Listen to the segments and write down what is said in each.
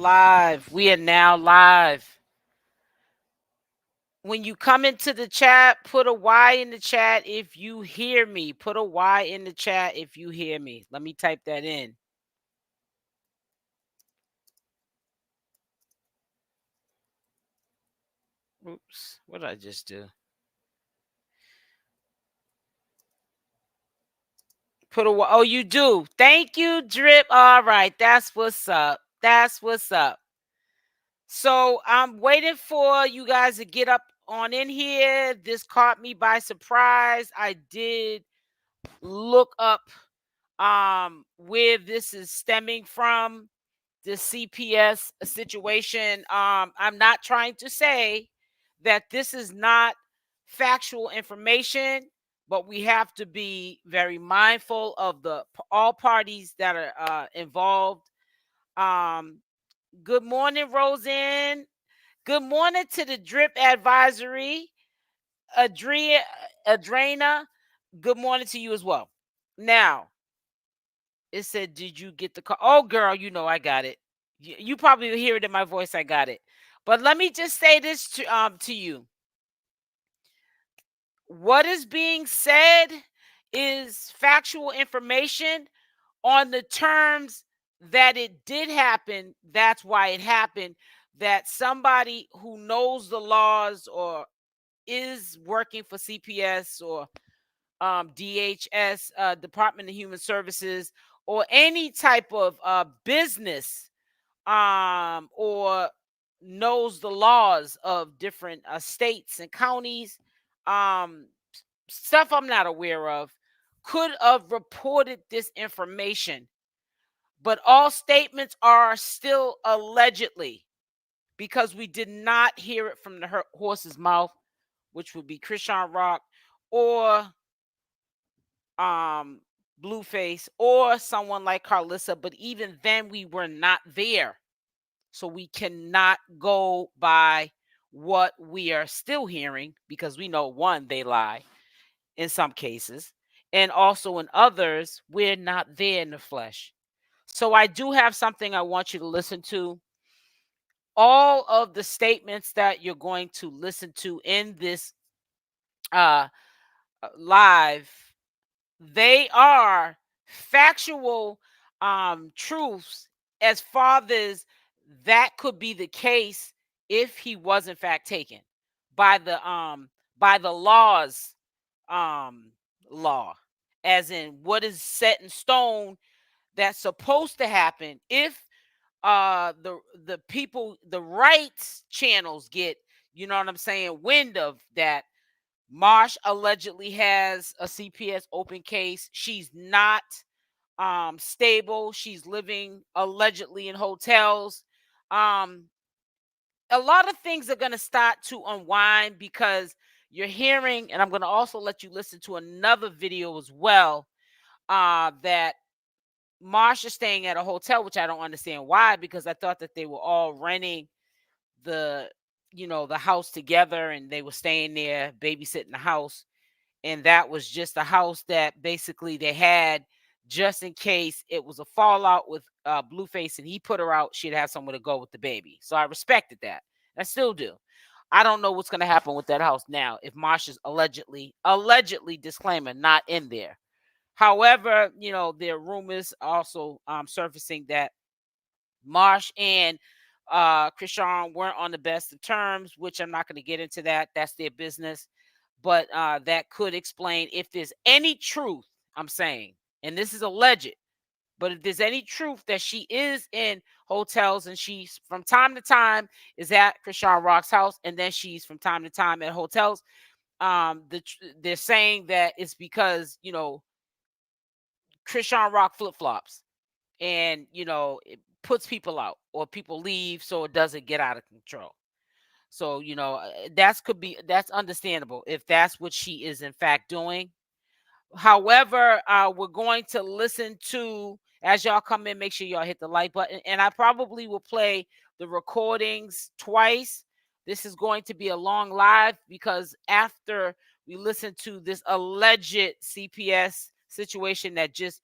live. We are now live. When you come into the chat, put a Y in the chat if you hear me. Put a Y in the chat if you hear me. Let me type that in. Oops, what did I just do? Put a Y. Oh, you do. Thank you, Drip. All right, that's what's up. That's what's up. So I'm waiting for you guys to get up on in here. This caught me by surprise. I did look up where this is stemming from, the CPS situation. I'm not trying to say that this is not factual information, but we have to be very mindful of the all parties that are involved. Good morning, Roseanne. Good morning to the Drip Advisory. Adrena, good morning to you as well. Now, it said, did you get the call? Oh, girl, you know I got it. You probably hear it in my voice. I got it. But let me just say this to you. What is being said is factual information on the terms that it did happen. That's why it happened. That somebody who knows the laws or is working for CPS or DHS, Department of Human Services, or any type of business, or knows the laws of different states and counties, stuff I'm not aware of, could have reported this information. But all statements are still allegedly, because we did not hear it from the horse's mouth, which would be Chrisean Rock or Blueface or someone like Carlissa. But even then, we were not there. So we cannot go by what we are still hearing, because we know, one, they lie in some cases, and also in others, we're not there in the flesh. So I do have something I want you to listen to. All of the statements that you're going to listen to in this live, they are factual truths, as far as that could be the case if he was in fact taken by the laws, law, as in what is set in stone that's supposed to happen if the people, the rights channels get, you know what I'm saying, wind of that. Marsh allegedly has a CPS open case. She's not stable. She's living allegedly in hotels. A lot of things are going to start to unwind, because you're hearing, and I'm going to also let you listen to another video as well, that Marsh is staying at a hotel, which I don't understand why, because I thought that they were all renting the house together, and they were staying there, babysitting the house. And that was just a house that basically they had just in case it was a fallout with Blueface and he put her out, she'd have somewhere to go with the baby. So I respected that. I still do. I don't know what's going to happen with that house now if Marsh is allegedly disclaimer not in there. However, there are rumors also surfacing that Marsh and Chrisean weren't on the best of terms, which I'm not going to get into that. That's their business. But that could explain, if there's any truth, I'm saying, and this is alleged, but if there's any truth that she is in hotels and she's from time to time is at Chrisean Rock's house, and then she's from time to time at hotels, they're saying that it's because, Chrisean Rock flip-flops, and, it puts people out or people leave so it doesn't get out of control. So, that's understandable if that's what she is in fact doing. However, we're going to listen to, as y'all come in, make sure y'all hit the like button. And I probably will play the recordings twice. This is going to be a long live, because after we listen to this alleged CPS situation that just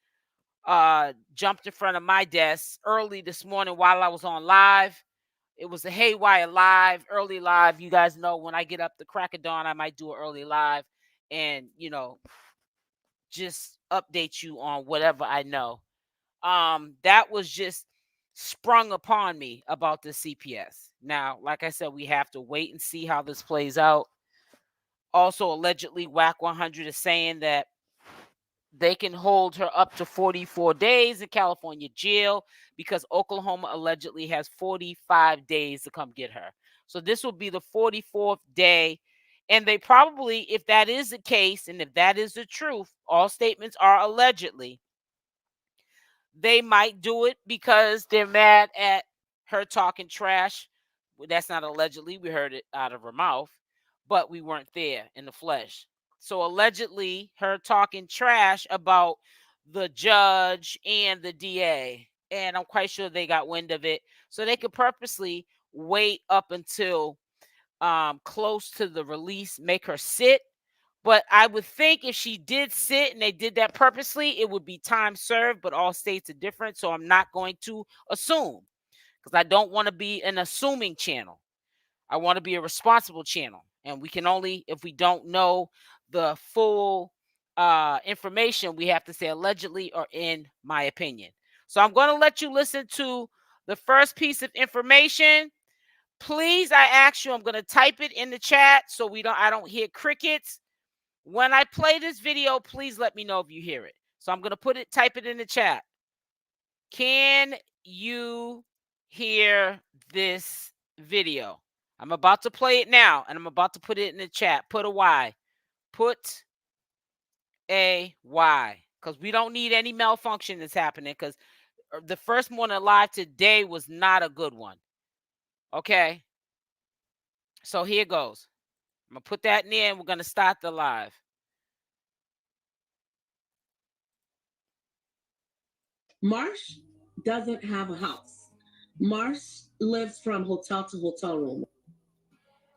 jumped in front of my desk early this morning while I was on live. It was a haywire live, early live. You guys know when I get up the crack of dawn, I might do an early live and, just update you on whatever I know. That was just sprung upon me about the CPS. Now, like I said, we have to wait and see how this plays out. Also, allegedly, Wack 100 is saying that they can hold her up to 44 days in California jail because Oklahoma allegedly has 45 days to come get her. So this will be the 44th day. And they probably, if that is the case, and if that is the truth, all statements are allegedly, they might do it because they're mad at her talking trash. That's not allegedly. We heard it out of her mouth, but we weren't there in the flesh. So allegedly, her talking trash about the judge and the DA. And I'm quite sure they got wind of it. So they could purposely wait up until close to the release, make her sit. But I would think if she did sit and they did that purposely, it would be time served, but all states are different. So I'm not going to assume because I don't want to be an assuming channel. I want to be a responsible channel. And we can only, if we don't know the full information, we have to say allegedly or in my opinion. So I'm going to let you listen to the first piece of information. Please, I ask you, I'm going to type it in the chat so I don't hear crickets. When I play this video, please let me know if you hear it. So I'm going to type it in the chat. Can you hear this video? I'm about to play it now, and I'm about to put it in the chat. Put a Y. Put a Y. Because we don't need any malfunction that's happening, because the first morning live today was not a good one. Okay? So here goes. I'm going to put that in there, and we're going to start the live. Marsh doesn't have a house. Marsh lives from hotel to hotel room.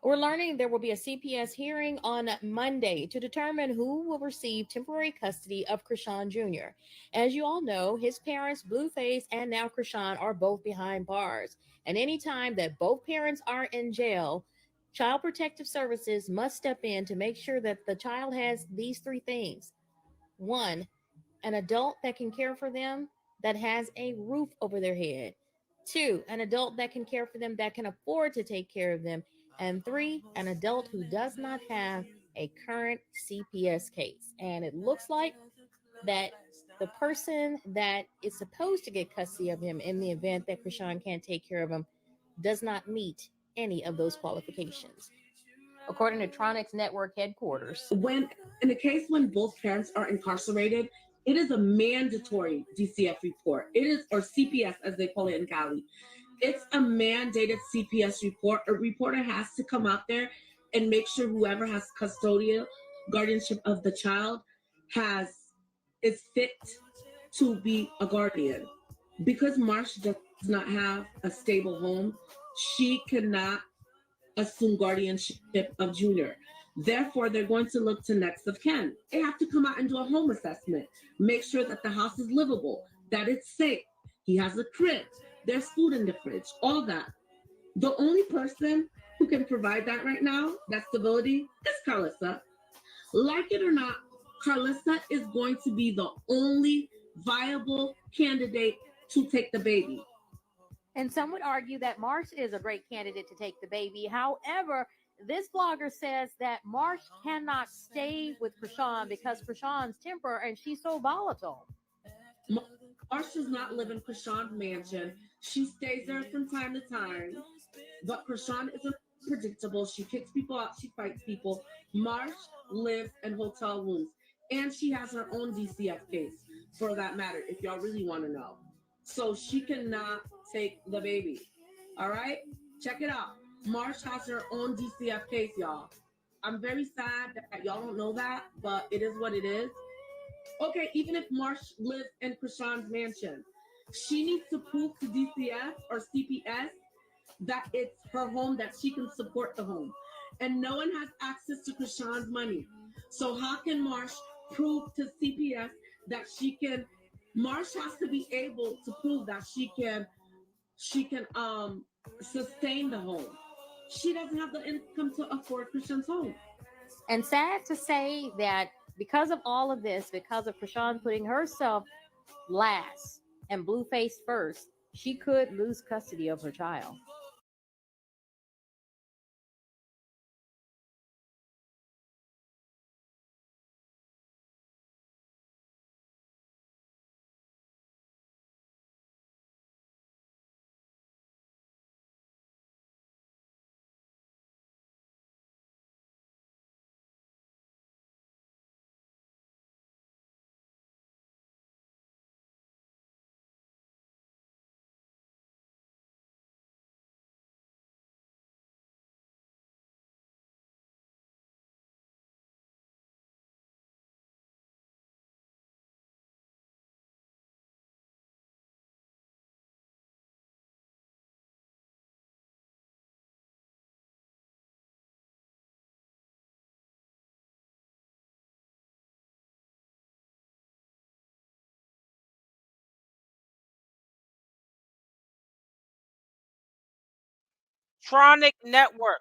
We're learning there will be a CPS hearing on Monday to determine who will receive temporary custody of Chrisean Jr. As you all know, his parents, Blueface and now Chrisean, are both behind bars. And anytime that both parents are in jail, Child Protective Services must step in to make sure that the child has these three things. One, an adult that can care for them, that has a roof over their head. Two, an adult that can care for them, that can afford to take care of them. And three, an adult who does not have a current CPS case. And it looks like that the person that is supposed to get custody of him in the event that Chrisean can't take care of him does not meet any of those qualifications. According to Tronics Network headquarters, when in a case when both parents are incarcerated, it is a mandatory DCF report. It is, or CPS as they call it in Cali. It's a mandated CPS report. A reporter has to come out there and make sure whoever has custodial guardianship of the child is fit to be a guardian. Because Marsh does not have a stable home, she cannot assume guardianship of Junior. Therefore, they're going to look to next of kin. They have to come out and do a home assessment, make sure that the house is livable, that it's safe. He has a crib, there's food in the fridge, all that. The only person who can provide that right now, that stability, is Carlissa. Like it or not, Carlissa is going to be the only viable candidate to take the baby. And some would argue that Marsh is a great candidate to take the baby. However, this blogger says that Marsh cannot stay with Chrisean because Chrisean's temper and she's so volatile. Marsh does not live in Chrisean's mansion. She stays there from time to time. But Chrisean is unpredictable. She kicks people out. She fights people. Marsh lives in hotel rooms. And she has her own DCF case, for that matter, if y'all really want to know. So she cannot take the baby. All right? Check it out. Marsh has her own DCF case, y'all. I'm very sad that y'all don't know that, but it is what it is. Okay, even if Marsh lives in Chrisean's mansion, she needs to prove to DCF or CPS that it's her home, that she can support the home. And no one has access to Chrisean's money. So how can Marsh prove to CPS that she can Marsh has to be able to prove that she can sustain the home. She doesn't have the income to afford Chrisean's home. And sad to say that because of all of this, because of Chrisean putting herself last and Blueface first, she could lose custody of her child. Tronic Network.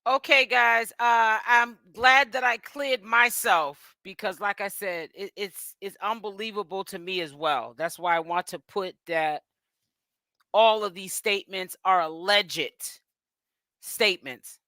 Okay, guys. I'm glad that I cleared myself because, like I said, it's unbelievable to me as well. That's why I want to put that all of these statements are alleged statements.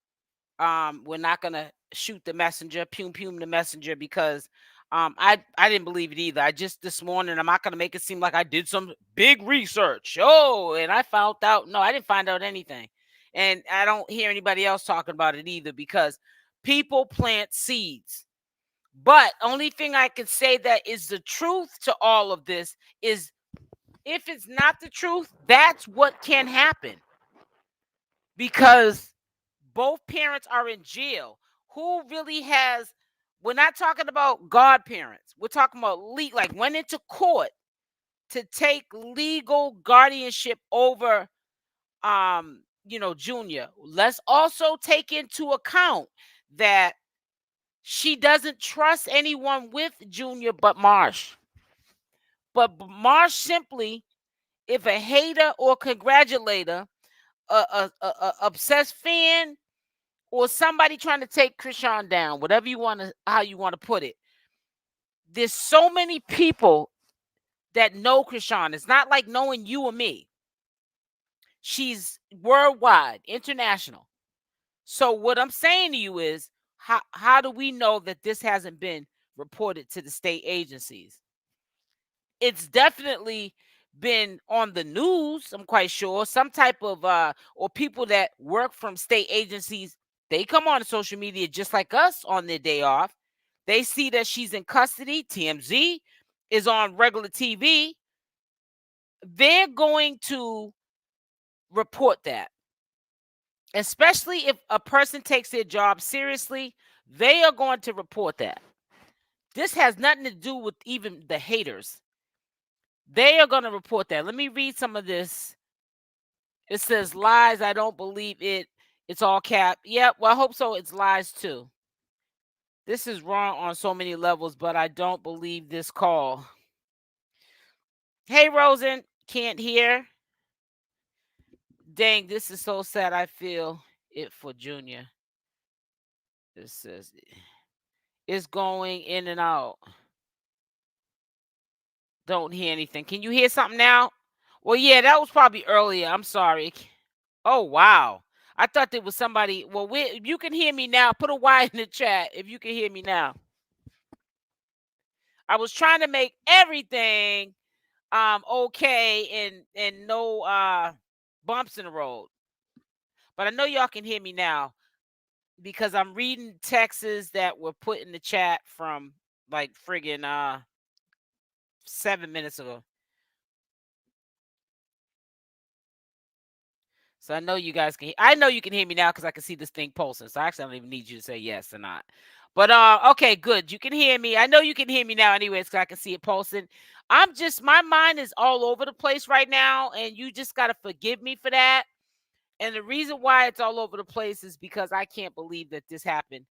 We're not gonna shoot the messenger, pum the messenger, because I didn't believe it either. I just this morning, I'm not gonna make it seem like I did some big research. Oh, and I found out. No, I didn't find out anything. And I don't hear anybody else talking about it either, because people plant seeds. But only thing I can say that is the truth to all of this is, if it's not the truth, that's what can happen, because both parents are in jail. Who really has, we're not talking about godparents. We're talking about like went into court to take legal guardianship over Junior. Let's also take into account that she doesn't trust anyone with Junior but Marsh. But Marsh simply, if a hater or congratulator, a obsessed fan, or somebody trying to take Chrisean down, whatever you want to, how you want to put it. There's so many people that know Chrisean. It's not like knowing you or me. She's worldwide, international. So what I'm saying to you is, how do we know that this hasn't been reported to the state agencies. It's definitely been on the news, I'm quite sure. Some type of or people that work from state agencies, they come on social media just like us on their day off. They see that she's in custody. TMZ is on regular TV. They're going to report that. Especially if a person takes their job seriously, they are going to report that. This has nothing to do with even the haters. They are going to report that. Let me read some of this. It says lies. I don't believe it. It's all cap. Yep. Well, I hope so. It's lies too. This is wrong on so many levels, but I don't believe this call. Hey, Rosen. Can't hear. Dang, this is so sad. I feel it for Junior. It says it's going in and out. Don't hear anything. Can you hear something now? Well, yeah, that was probably earlier. I'm sorry. Oh, wow. I thought there was somebody. Well, you can hear me now. Put a Y in the chat if you can hear me now. I was trying to make everything okay and no bumps in the road. But I know y'all can hear me now because I'm reading texts that were put in the chat from like friggin' 7 minutes ago. So I know you guys can. I know you can hear me now because I can see this thing pulsing. So actually, I don't even need you to say yes or not. But okay, good. You can hear me. I know you can hear me now, anyways, because I can see it pulsing. My mind is all over the place right now, and you just gotta forgive me for that. And the reason why it's all over the place is because I can't believe that this happened.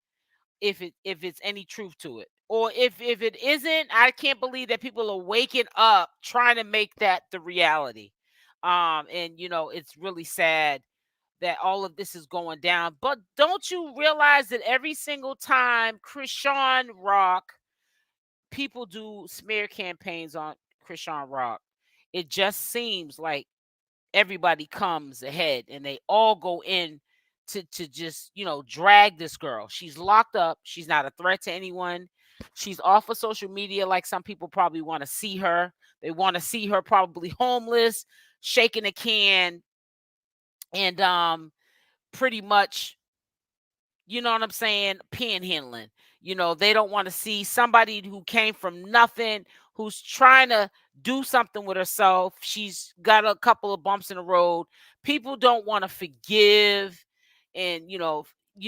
If it's any truth to it, or if it isn't, I can't believe that people are waking up trying to make that the reality. And it's really sad that all of this is going down. But don't you realize that every single time Chrisean Rock, people do smear campaigns on Chrisean Rock, it just seems like everybody comes ahead and they all go in to just drag this girl. She's locked up. She's not a threat to anyone. She's off of social media. Like, some people probably want to see her. They want to see her probably homeless, shaking a can, and pretty much, you know what I'm saying, panhandling. They don't want to see somebody who came from nothing, who's trying to do something with herself. She's got a couple of bumps in the road. People don't want to forgive, and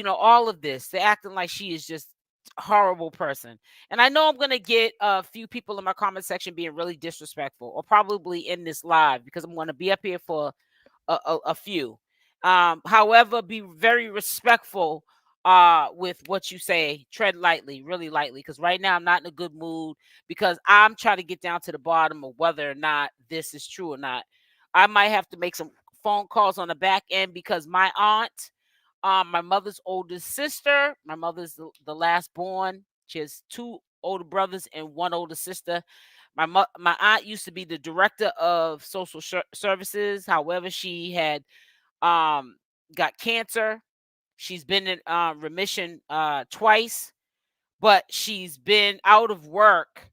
all of this. They're acting like she is just a horrible person. And I know I'm gonna get a few people in my comment section being really disrespectful, or probably in this live, because I'm gonna be up here for a few. However, be very respectful with what you say. Tread lightly, really lightly, because right now I'm not in a good mood, because I'm trying to get down to the bottom of whether or not this is true or not. I might have to make some phone calls on the back end, because my aunt, my mother's oldest sister, my mother's the last born. She has two older brothers and one older sister. My aunt used to be the director of social services. However, she had got cancer. She's been in remission twice, but she's been out of work.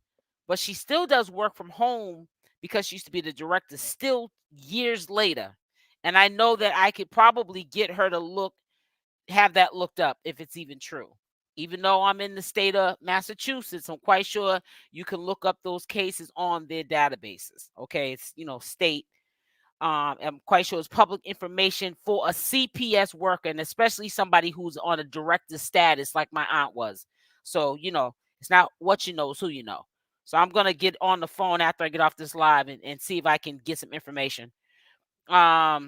But she still does work from home because she used to be the director still years later. And I know that I could probably get her to have that looked up if it's even true. Even though I'm in the state of Massachusetts, I'm quite sure you can look up those cases on their databases. Okay, it's state. I'm quite sure it's public information for a CPS worker, and especially somebody who's on a director status like my aunt was. So, it's not what you know, it's who you know. So I'm going to get on the phone after I get off this live and see if I can get some information. They're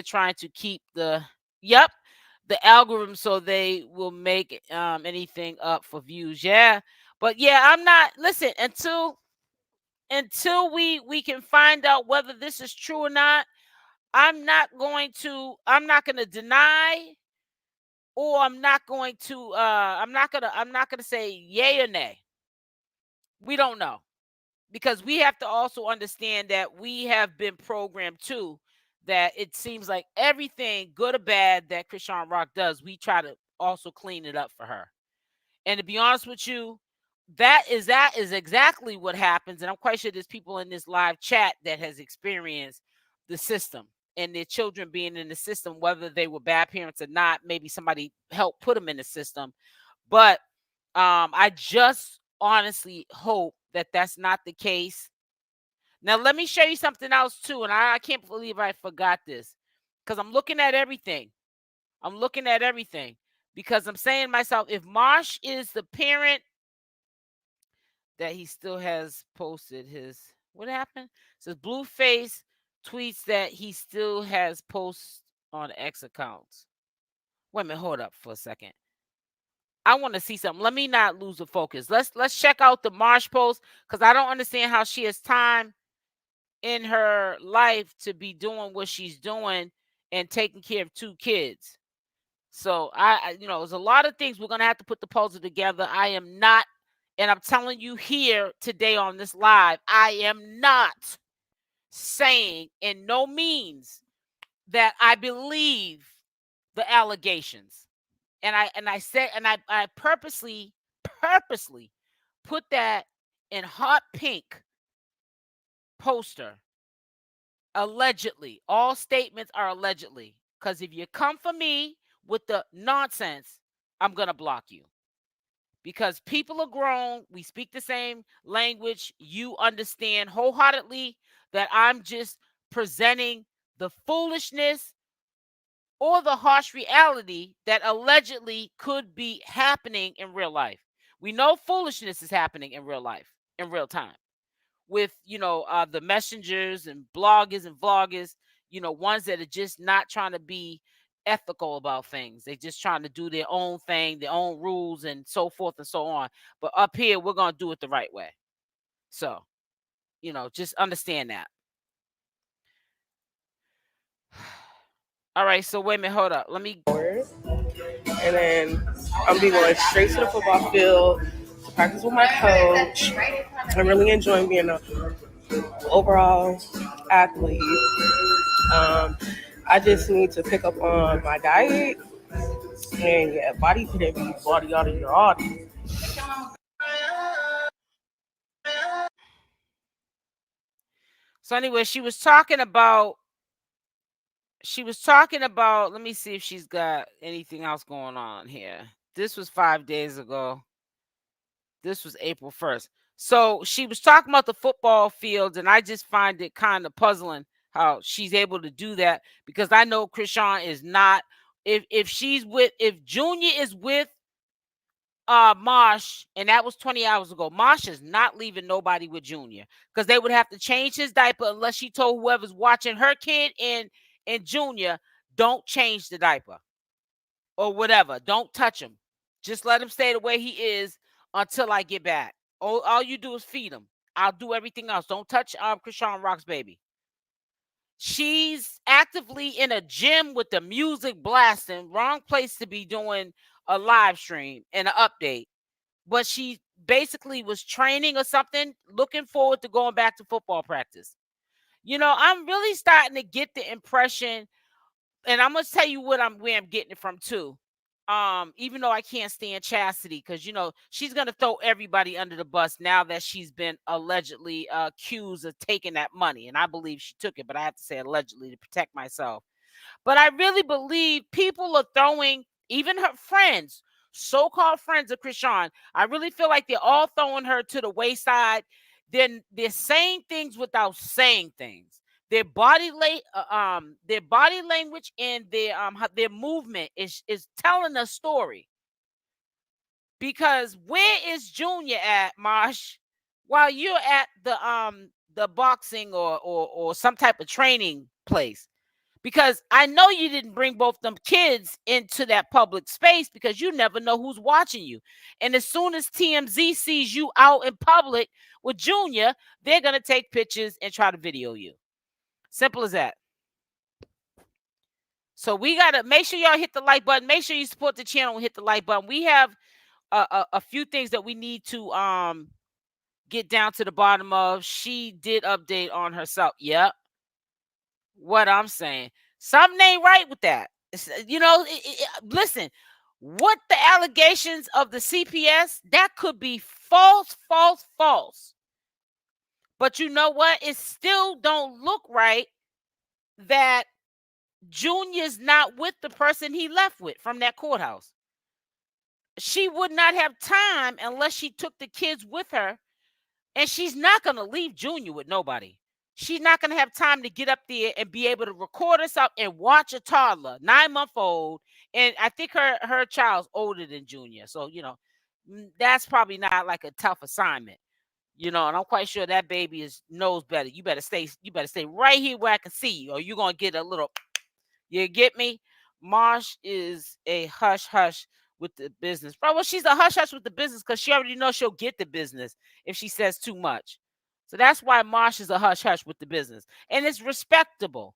trying to keep the algorithm so they will make anything up for views. Yeah. But yeah, I'm not, listen, until we can find out whether this is true or not, I'm not going to deny, or I'm not going to say yay or nay. We don't know, because we have to also understand that we have been programmed too, that it seems like everything good or bad that Chrisean Rock does, we try to also clean it up for her. And to be honest with you, that is exactly what happens. And I'm quite sure there's people in this live chat that has experienced the system and their children being in the system, whether they were bad parents or not. Maybe somebody helped put them in the system. But I just honestly hope that that's not the case. Now, let me show you something else too. And I can't believe I forgot this, because I'm looking at everything. I'm looking at everything because I'm saying to myself, if Marsh is the parent, that he still has posted his, what happened? It says Blueface tweets that he still has posts on X accounts. Wait a minute, hold up for a second. I want to see something. Let me not lose the focus. Let's check out the Marsh post, because I don't understand how she has time in her life to be doing what she's doing and taking care of 2 kids. So there's a lot of things we're gonna have to put the puzzle together. I am not, and I'm telling you here today on this live, I am not saying in no means that I believe the allegations. And I purposely put that in hot pink poster. Allegedly. All statements are allegedly. Because if you come for me with the nonsense, I'm going to block you. Because people are grown. We speak the same language. You understand wholeheartedly that I'm just presenting the foolishness or the harsh reality that allegedly could be happening in real life. We know foolishness is happening in real life, in real time, with the messengers and bloggers and vloggers, ones that are just not trying to be ethical about things. They're just trying to do their own thing, their own rules, and so forth and so on. But up here, we're going to do it the right way. So, just understand that. All right, so wait a minute, hold up. Let me. And then I'm be going straight to the football field to practice with my coach. I'm really enjoying being an overall athlete. I just need to pick up on my diet. And yeah, body couldn't be body out of your audience. So anyway, she was talking about, let me see if she's got anything else going on here. This was 5 days ago. This was April 1st. So she was talking about the football fields, and I just find it kind of puzzling how she's able to do that, because I know Chrisean is not, if Junior is with Marsh, and that was 20 hours ago, Marsh is not leaving nobody with Junior, because they would have to change his diaper unless she told whoever's watching her kid and Junior, don't change the diaper or whatever. Don't touch him. Just let him stay the way he is until I get back. All you do is feed him. I'll do everything else. Don't touch CashApp baby. She's actively in a gym with the music blasting. Wrong place to be doing a live stream and an update. But she basically was training or something, looking forward to going back to football practice. I'm really starting to get the impression, and I'm gonna tell you where I'm getting it from too. Even though I can't stand Chastity, because she's gonna throw everybody under the bus now that she's been allegedly accused of taking that money, and I believe she took it, but I have to say allegedly to protect myself. But I really believe people are throwing, even her friends, so-called friends of Chrisean, I really feel like they're all throwing her to the wayside. Then they're saying things without saying things. Their body language and their movement is telling a story. Because where is Junior at, Marsh, while you're at the boxing or some type of training place? Because I know you didn't bring both them kids into that public space, because you never know who's watching you. And as soon as TMZ sees you out in public with Junior, they're going to take pictures and try to video you. Simple as that. So we got to make sure y'all hit the like button. Make sure you support the channel and hit the like button. We have a few things that we need to get down to the bottom of. She did update on herself. Yep. What I'm saying. Something ain't right with that. Listen, What the allegations of the CPS, that could be false, false, false. But you know what? It still don't look right that Junior's not with the person he left with from that courthouse. She would not have time unless she took the kids with her. And she's not going to leave Junior with nobody. She's not going to have time to get up there and be able to record herself and watch a toddler, 9-month-old. And I think her child's older than Junior. So, that's probably not like a tough assignment. And I'm quite sure that baby knows better. You better stay right here where I can see you, or you're going to get a little, you get me? Marsh is a hush-hush with the business. Well, she's a hush-hush with the business because she already knows she'll get the business if she says too much. So that's why Marsh is a hush-hush with the business. And it's respectable,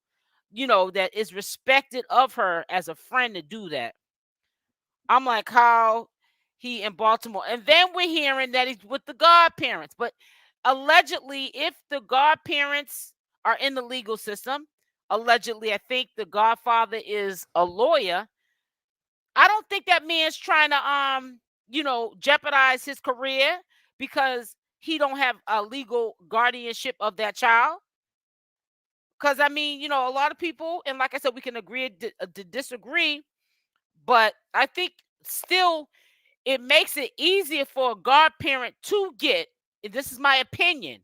that it's respected of her as a friend to do that. I'm like, how he in Baltimore. And then we're hearing that he's with the godparents. But allegedly, if the godparents are in the legal system, allegedly, I think the godfather is a lawyer. I don't think that man's trying to jeopardize his career because he don't have a legal guardianship of that child. Because I mean, a lot of people, and like I said, we can agree to disagree, but I think still it makes it easier for a godparent to get, and this is my opinion,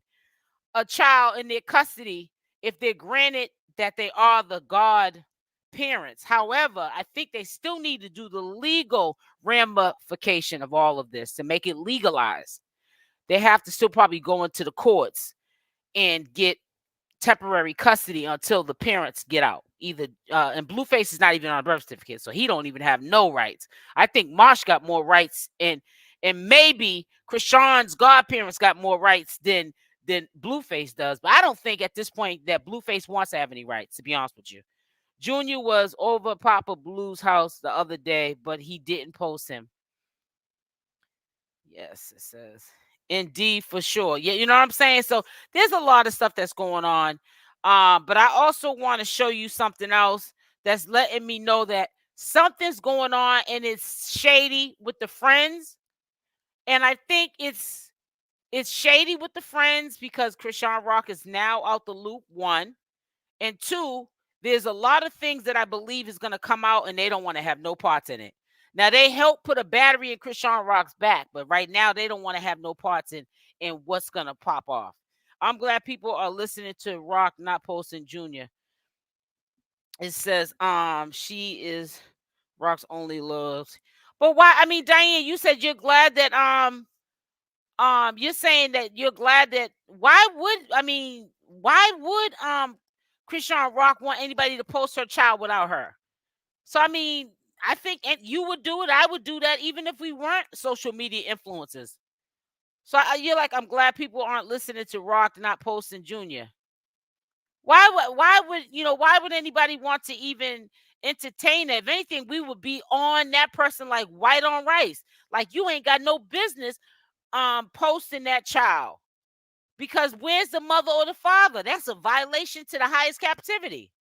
a child in their custody if they're granted that they are the godparents. However, I think they still need to do the legal ramification of all of this to make it legalized. They have to still probably go into the courts and get temporary custody until the parents get out. Either and Blueface is not even on a birth certificate, so he don't even have no rights. I think Marsh got more rights, and maybe Chrisean's godparents got more rights than Blueface does. But I don't think at this point that Blueface wants to have any rights, to be honest with you. Junior was over Papa Blue's house the other day, but he didn't post him. Yes, it says. Indeed, for sure. Yeah, you know what I'm saying? So there's a lot of stuff that's going on. But I also want to show you something else that's letting me know that something's going on and it's shady with the friends. And I think it's shady with the friends because CashApp is now out the loop, 1. And 2, there's a lot of things that I believe is going to come out and they don't want to have no parts in it. Now, they helped put a battery in CashApp's back, but right now they don't want to have no parts in what's going to pop off. I'm glad people are listening to Rock, not posting Junior. It says, she is Rock's only loyalty. But why? I mean, Diane, you said you're glad that, you're saying that you're glad that, why would Chrisean Rock want anybody to post her child without her? So, I mean, I think you would do it. I would do that even if we weren't social media influencers. So you're like, I'm glad people aren't listening to Rock, not posting Junior. Why would anybody want to even entertain it? If anything, we would be on that person like white on rice. Like, you ain't got no business posting that child. Because where's the mother or the father? That's a violation to the highest captivity.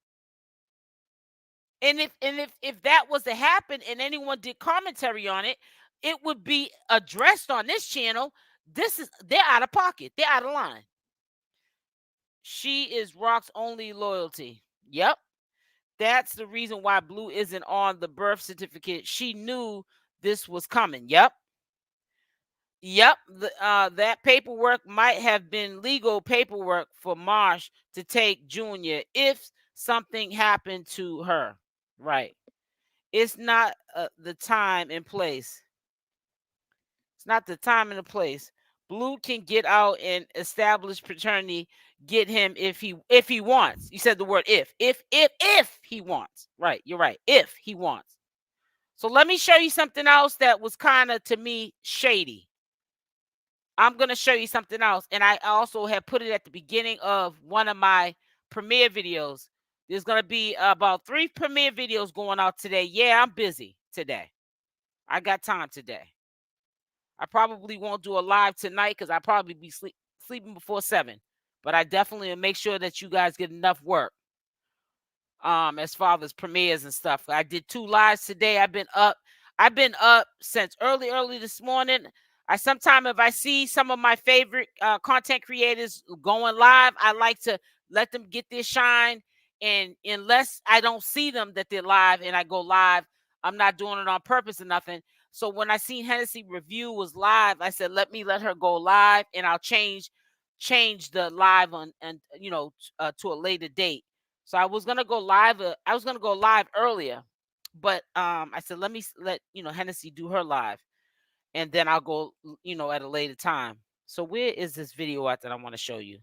And if that was to happen and anyone did commentary on it, it would be addressed on this channel. They're out of pocket. They're out of line. She is Rock's only loyalty. Yep. That's the reason why Blue isn't on the birth certificate. She knew this was coming. Yep. That paperwork might have been legal paperwork for Marsh to take Junior if something happened to her. Right. It's not the time and place. It's not the time and the place. Blue can get out and establish paternity, get him if he wants. You said the word if he wants. Right. You're right. If he wants. So let me show you something else that was kind of, to me, shady. I'm going to show you something else. And I also have put it at the beginning of one of my premiere videos. There's going to be about 3 premiere videos going out today. Yeah, I'm busy today. I got time today. I probably won't do a live tonight because I'll probably be sleeping before 7. But I definitely will make sure that you guys get enough work as far as premieres and stuff. I did 2 lives today. I've been up. I've been up since early this morning. Sometimes if I see some of my favorite content creators going live, I like to let them get their shine. And unless I don't see them that they're live and I go live, I'm not doing it on purpose or nothing. So when I seen Hennessy Review was live, I said, let her go live, and I'll change the live on and to a later date. So I was gonna go live. I was gonna go live earlier, but I said let Hennessy do her live, and then I'll go at a later time. So where is this video at that I want to show you?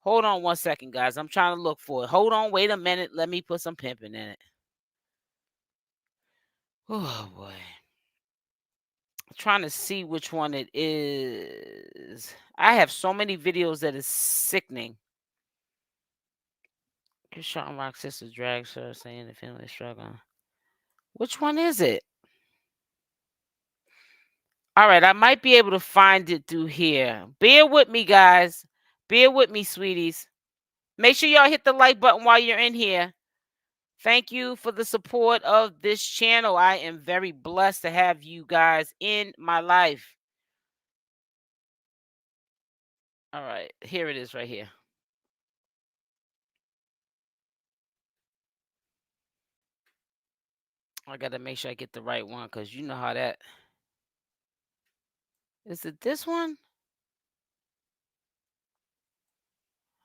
Hold on one second, guys. I'm trying to look for it. Hold on, wait a minute. Let me put some pimping in it. Oh boy. I'm trying to see which one it is. I have so many videos that is sickening. Chrisean Rock's sister drags her, saying the family is struggling. Which one is it? All right, I might be able to find it through here. Bear with me, guys. Bear with me, sweeties. Make sure y'all hit the like button while you're in here. Thank you for the support of this channel. I am very blessed to have you guys in my life. All right, here it is right here. I got to make sure I get the right one because you know how that... Is it this one?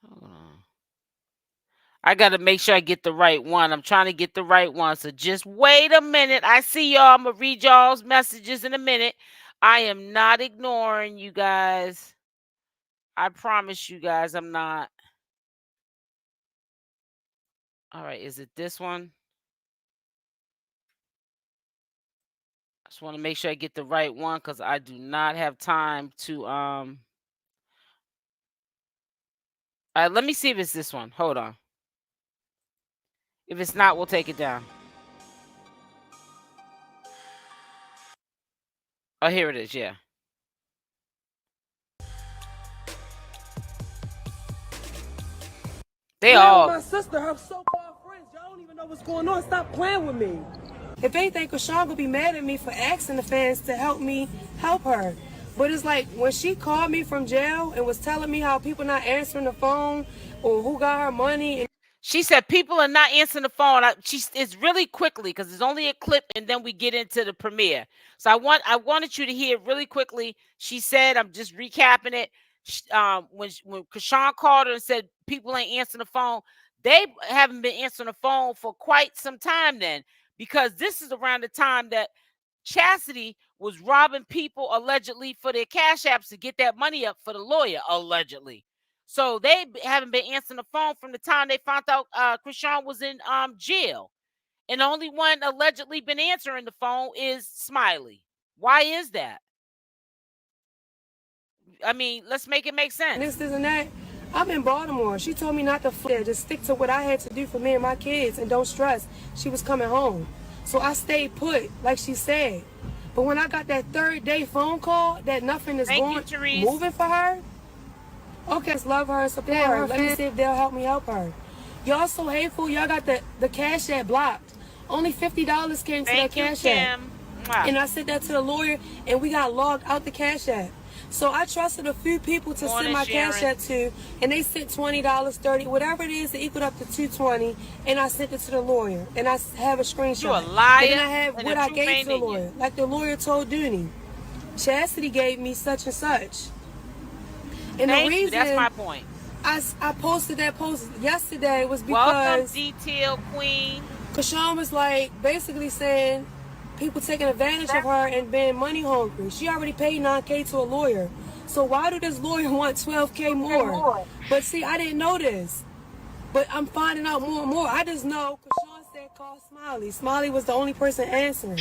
Hold on. I got to make sure I get the right one. I'm trying to get the right one. So just wait a minute. I see y'all. I'm going to read y'all's messages in a minute. I am not ignoring you guys. I promise you guys I'm not. All right. Is it this one? I just want to make sure I get the right one because I do not have time to... All right. Let me see if it's this one. Hold on. If it's not, we'll take it down. Oh, here it is. Yeah. They all... My sister, her so-called friends, y'all don't even know what's going on. Stop playing with me. If anything, Chrisean will be mad at me for asking the fans to help me help her. But it's like when she called me from jail and was telling me how people not answering the phone or who got her money. And she said people are not answering the phone. It's really quickly because it's only a clip, and then we get into the premiere. So I wanted you to hear really quickly. She said, I'm just recapping it. When Chrisean called her and said people ain't answering the phone, they haven't been answering the phone for quite some time then, because this is around the time that Chastity was robbing people allegedly for their cash apps to get that money up for the lawyer, allegedly. So they haven't been answering the phone from the time they found out Chrisean was in jail. And the only one allegedly been answering the phone is Smiley. Why is that? I mean, let's make it make sense. This and that. I'm in Baltimore. She told me not to just stick to what I had to do for me and my kids and don't stress. She was coming home. So I stayed put, like she said. But when I got that third day phone call that nothing is moving for her, okay, just love her and support her. Let me see if they'll help me help her. Y'all so hateful. Y'all got the cash app blocked. Only $50 came to that cash app. And I sent that to the lawyer, and we got logged out the cash app. So I trusted a few people to send my cash app to, and they sent $20, $30, whatever it is, it equaled up to $220, and I sent it to the lawyer, and I have a screenshot. You're a liar. And then I have what I gave to the lawyer, like the lawyer told Dooney. Chastity gave me such and such. And the reason that's my point. I posted that post yesterday was because welcome, Detail Queen. Chrisean was like basically saying people taking advantage of her and being money hungry. She already paid $9K to a lawyer. So why do this lawyer want $12K more? But see, I didn't know this. But I'm finding out more and more. I just know Chrisean said call Smiley. Smiley was the only person answering.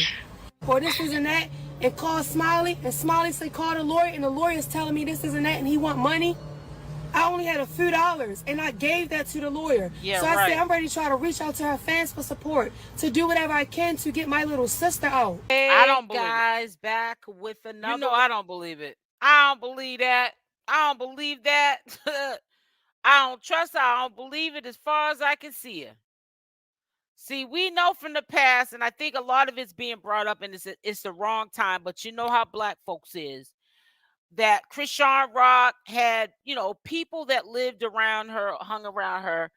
Or this isn't that, and call Smiley, and Smiley said call the lawyer, and the lawyer is telling me this isn't that, and he want money. I only had a few dollars, and I gave that to the lawyer. Yeah, so I said, I'm ready to try to reach out to her fans for support, to do whatever I can to get my little sister out. Hey, I don't believe guys, back with another. You know, I don't believe it. I don't believe that. I don't believe that. I don't trust her. I don't believe it as far as I can see her. See, we know from the past, and I think a lot of it's being brought up, and it's the wrong time. But you know how black folks is, that Chrisean Rock had, people that lived around her, hung around her,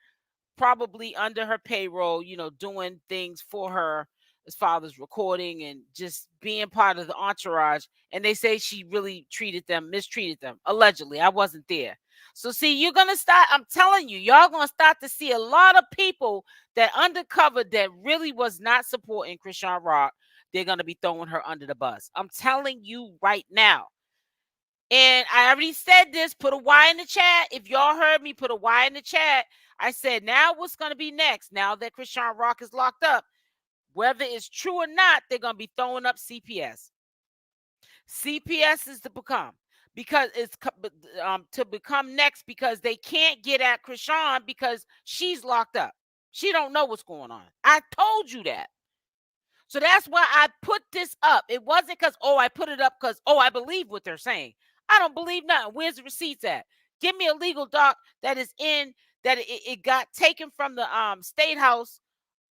probably under her payroll, doing things for her as far as recording and just being part of the entourage. And they say she really mistreated them. Allegedly. I wasn't there. So see, you're going to start, I'm telling you, y'all going to start to see a lot of people that undercover that really was not supporting Chrisean Rock. They're going to be throwing her under the bus. I'm telling you right now. And I already said this, put a Y in the chat. If y'all heard me, put a Y in the chat. I said, now what's going to be next? Now that Chrisean Rock is locked up, whether it's true or not, they're going to be throwing up CPS. CPS is to become, because it's to become next, because they can't get at Chrisean because she's locked up. She don't know what's going on. I told you that. So that's why I put this up. It wasn't because, I put it up because, I believe what they're saying. I don't believe nothing. Where's the receipts at? Give me a legal doc that is in, that it got taken from the state house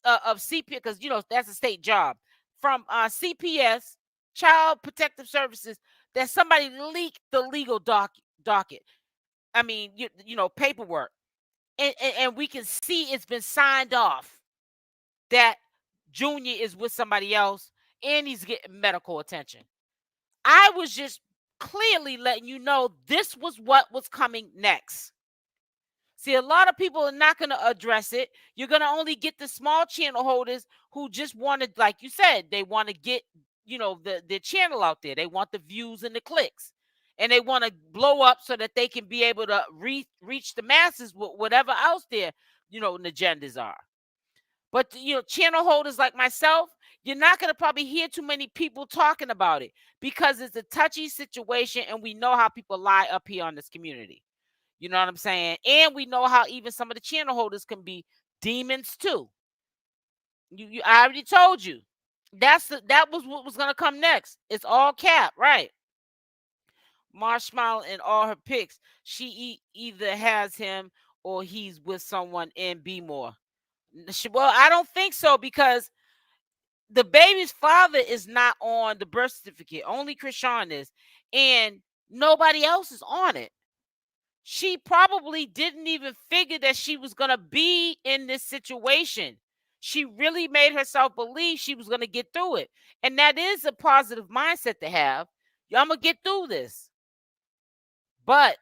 of CPS, because, that's a state job, from CPS, Child Protective Services, that somebody leaked the legal docket. I mean, paperwork. And we can see it's been signed off that Junior is with somebody else and he's getting medical attention. I was just clearly letting you know this was what was coming next. See, a lot of people are not going to address it. You're going to only get the small channel holders who just wanted, like you said, they want to get, the channel out there. They want the views and the clicks. And they want to blow up so that they can be able to reach the masses with whatever else their, agendas are. But, channel holders like myself, you're not going to probably hear too many people talking about it, because it's a touchy situation, and we know how people lie up here on this community. You know what I'm saying? And we know how even some of the channel holders can be demons too. I already told you. That was what was going to come next. It's all cap, right? Marsh smiling in all her pics. She either has him or he's with someone in B-more. Well, I don't think so, because the baby's father is not on the birth certificate. Only Chrisean is. And nobody else is on it. She probably didn't even figure that she was going to be in this situation. She really made herself believe she was going to get through it. And that is a positive mindset to have. I'm going to get through this. But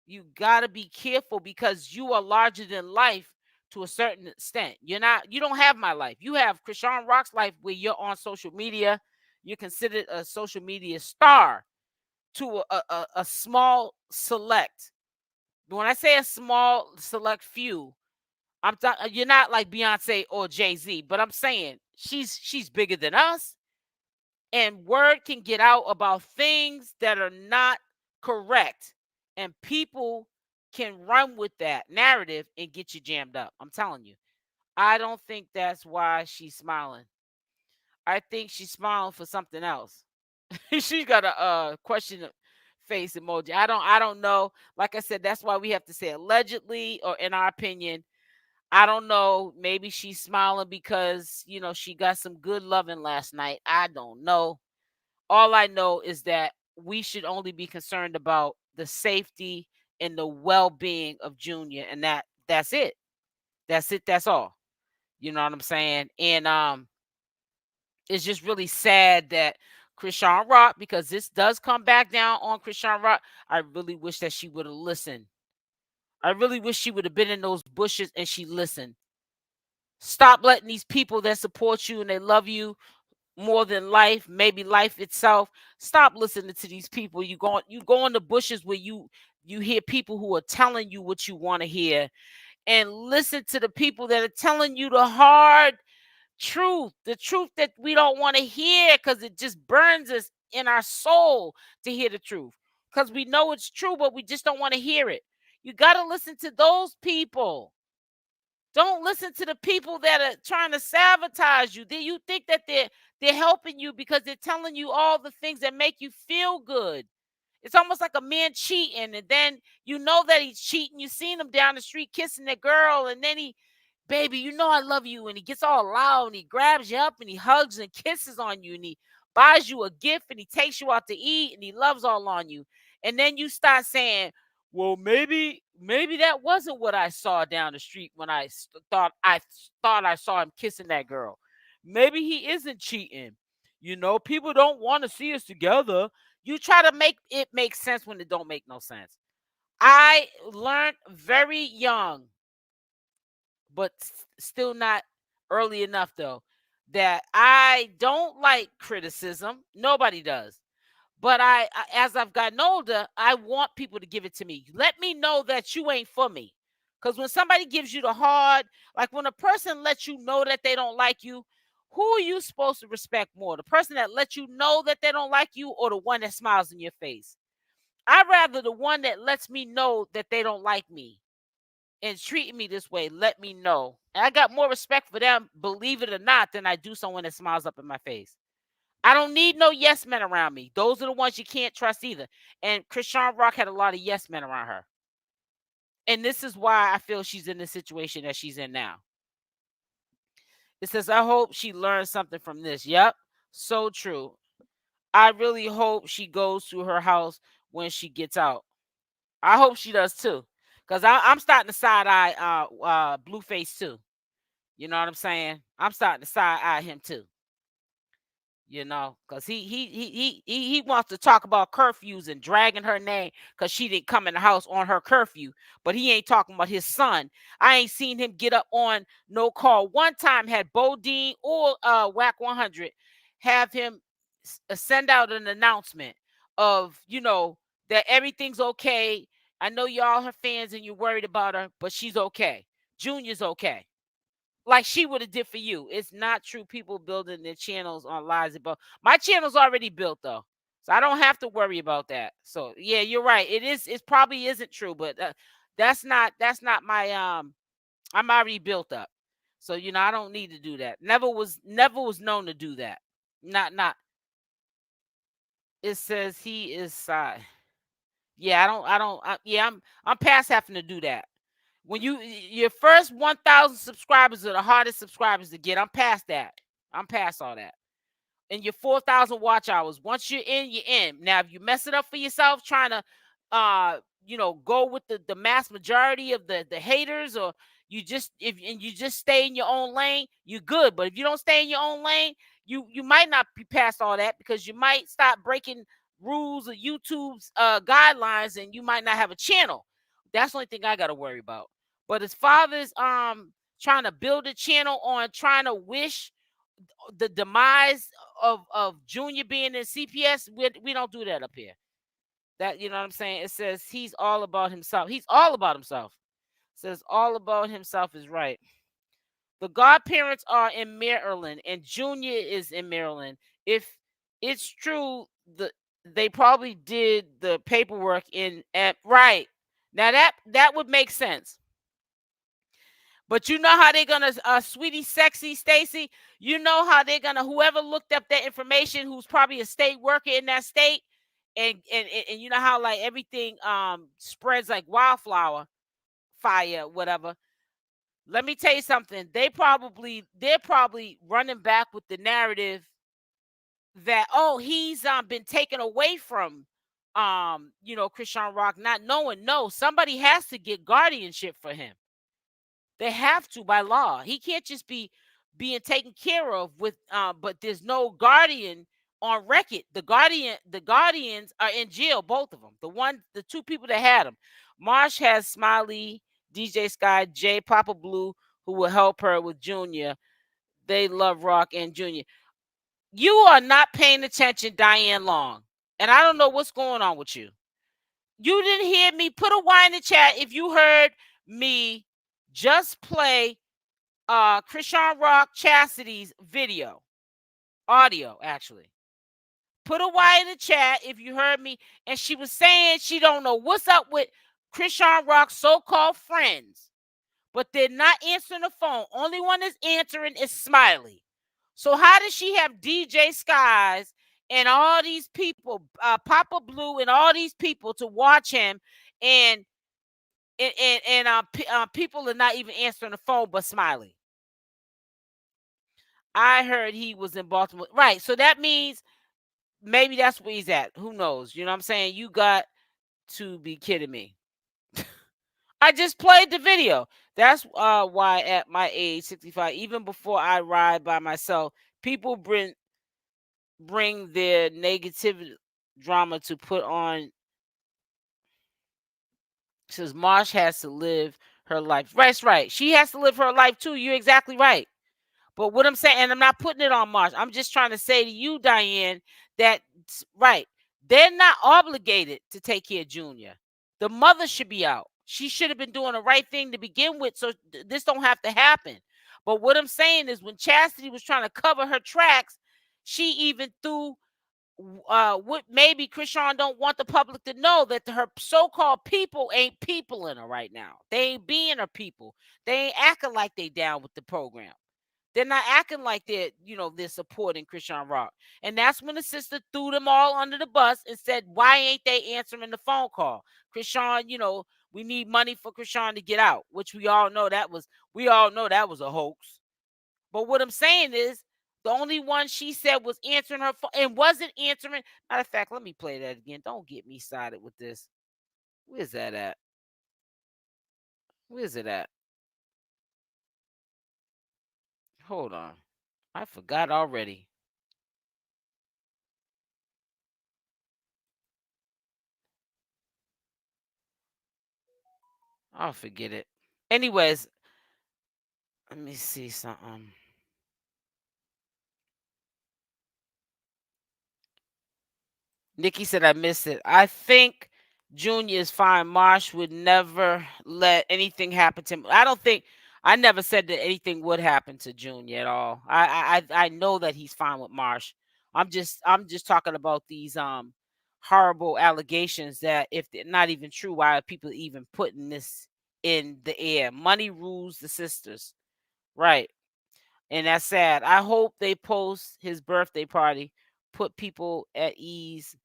you got to be careful, because you are larger than life to a certain extent. You don't have my life. You have Chrisean Rock's life, where you're on social media. You're considered a social media star to a small select. When I say a small select few, you're not like Beyonce or Jay-Z, but I'm saying she's bigger than us. And word can get out about things that are not correct, and people can run with that narrative and get you jammed up. I'm telling you. I don't think that's why she's smiling. I think she's smiling for something else. She's got a question face emoji. I don't know. Like I said, that's why we have to say allegedly, or in our opinion. I don't know. Maybe she's smiling because, she got some good loving last night. I don't know. All I know is that we should only be concerned about the safety and the well-being of Junior, and that's it. That's it. That's all. You know what I'm saying? And it's just really sad that Chrisean Rock, because this does come back down on Chrisean Rock. I really wish that she would have listened. I really wish she would have been in those bushes and she listened. Stop letting these people that support you and they love you more than life, maybe life itself. Stop listening to these people. You go in the bushes where you hear people who are telling you what you want to hear, and listen to the people that are telling you the hard truth, the truth that we don't want to hear, because it just burns us in our soul to hear the truth, because we know it's true, but we just don't want to hear it. You got to listen to those people. Don't listen to the people that are trying to sabotage you. You think that they're helping you because they're telling you all the things that make you feel good. It's almost like a man cheating, and then you know that he's cheating. You seen him down the street kissing that girl, and then he baby, you know I love you. And he gets all loud and he grabs you up and he hugs and kisses on you and he buys you a gift and he takes you out to eat and he loves all on you. And then you start saying, well, maybe that wasn't what I saw down the street when thought I saw him kissing that girl. Maybe he isn't cheating. You know, people don't want to see us together. You try to make it make sense when it don't make no sense. I learned very young, but still not early enough though, that I don't like criticism. Nobody does. But as I've gotten older, I want people to give it to me. Let me know that you ain't for me. Because when somebody gives you the hard, like when a person lets you know that they don't like you, who are you supposed to respect more? The person that lets you know that they don't like you or the one that smiles in your face? I'd rather the one that lets me know that they don't like me and treating me this way, let me know. And I got more respect for them, believe it or not, than I do someone that smiles up in my face. I don't need no yes men around me. Those are the ones you can't trust either. And Chrisean Rock had a lot of yes men around her. And this is why I feel she's in the situation that she's in now. It says, I hope she learns something from this. Yep, so true. I really hope she goes to her house when she gets out. I hope she does too. Because I'm starting to side eye Blueface too. You know what I'm saying? I'm starting to side eye him too. You know, because he wants to talk about curfews and dragging her name because she didn't come in the house on her curfew, but he ain't talking about his son. I ain't seen him get up on no call. One time had Bodine or Wack 100 have him send out an announcement of, you know, that everything's okay. I know y'all her fans and you're worried about her, but she's okay. Junior's okay. Like she would have did for you. It's not true. People building their channels on lies about my channel's already built though, so I don't have to worry about that. So yeah, you're right. It is. It probably isn't true, but that's not my I'm already built up, so you know I don't need to do that. Never was known to do that. Not. It says he is side. Yeah, I'm past having to do that. When your first 1,000 subscribers are the hardest subscribers to get. I'm past that. I'm past all that. And your 4,000 watch hours. Once you're in, you're in. Now, if you mess it up for yourself, trying to, go with the mass majority of the haters, or you just stay in your own lane, you're good. But if you don't stay in your own lane, you might not be past all that because you might start breaking rules of YouTube's guidelines, and you might not have a channel. That's the only thing I got to worry about. But as father's trying to build a channel on trying to wish the demise of Junior being in CPS, we don't do that up here. That, you know what I'm saying? It says he's all about himself. He's all about himself. It says all about himself is right. The godparents are in Maryland and Junior is in Maryland. If it's true, they probably did the paperwork right. Now that would make sense. But you know how they're gonna, sweetie, sexy Stacy. You know how they're gonna, whoever looked up that information, who's probably a state worker in that state, and you know how like everything spreads like wildflower, fire, whatever. Let me tell you something. They're probably running back with the narrative that, oh, he's been taken away from Chrisean Rock, not knowing. No, somebody has to get guardianship for him. They have to by law. He can't just be being taken care of with but there's no guardian on record. The guardians are in jail, both of them. The two people that had him. Marsh has Smiley, DJ Sky, Jay, Papa Blue, who will help her with Junior. They love Rock and Junior. You are not paying attention, Diane Long. And I don't know what's going on with you. You didn't hear me. Put a Y in the chat if you heard me just play Chrisean Rock Chastity's video. Audio, actually. Put a Y in the chat if you heard me. And she was saying she don't know what's up with Chrisean Rock's so-called friends. But they're not answering the phone. Only one that's answering is Smiley. So how does she have DJ Skies and all these people, Papa Blue and all these people to watch him, and and people are not even answering the phone but smiling. I heard he was in Baltimore. Right. So that means maybe that's where he's at. Who knows? You know what I'm saying? You got to be kidding me. I just played the video. That's why at my age, 65, even before I ride by myself, people bring their negative drama to put on. Says Marsh has to live her life. That's right. She has to live her life too. You're exactly right. But what I'm saying, and I'm not putting it on Marsh, I'm just trying to say to you, Diane, that right, they're not obligated to take care of Junior. The mother should be out. She should have been doing the right thing to begin with, so this don't have to happen. But what I'm saying is, when Chastity was trying to cover her tracks, she even threw what maybe Chrisean don't want the public to know, that her so-called people ain't people in her right now. They ain't being her people. They ain't acting like they down with the program. They're not acting like they're supporting Chrisean Rock. And that's when the sister threw them all under the bus and said, why ain't they answering the phone call? Chrisean, we need money for Chrisean to get out, which we all know that was a hoax. But what I'm saying is, the only one she said was answering her phone and wasn't answering. Matter of fact, let me play that again. Don't get me started with this. Where's that at? Where's it at? Hold on. I forgot already. I'll forget it. Anyways, let me see something. Nikki said I missed it. I think Junior is fine. Marsh would never let anything happen to him. I never said that anything would happen to Junior at all. I know that he's fine with Marsh. I'm just talking about these horrible allegations that, if they're not even true, why are people even putting this in the air? Money rules the sisters. Right. And that's sad. I hope they post his birthday party, put people at ease.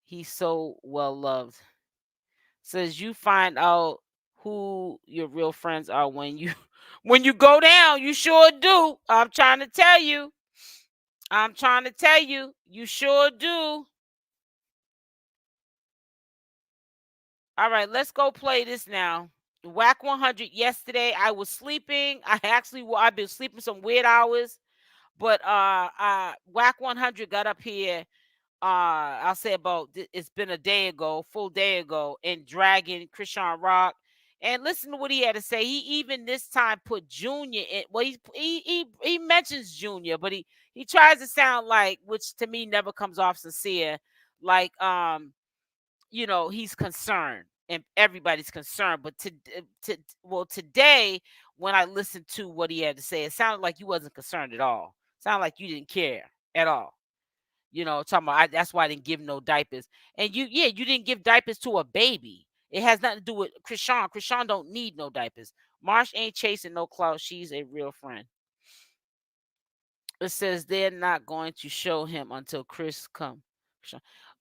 He's so well loved. Says you find out who your real friends are when you go down. You sure do. I'm trying to tell you. You sure do. All right, let's go play this now. Wack 100. Yesterday I was sleeping. I've been sleeping some weird hours, but Wack 100 got up here. I'll say it's been a full day ago, and dragging Chrisean Rock. And listen to what he had to say. He even this time put Junior in. Well, he mentions Junior, but he tries to sound like, which to me never comes off sincere, like he's concerned and everybody's concerned. But today, when I listened to what he had to say, it sounded like you wasn't concerned at all. It sounded like you didn't care at all. Talking about that's why I didn't give no diapers. And you didn't give diapers to a baby. It has nothing to do with Chrisean. Chrisean don't need no diapers. Marsh ain't chasing no clout. She's a real friend. It says they're not going to show him until Chris come.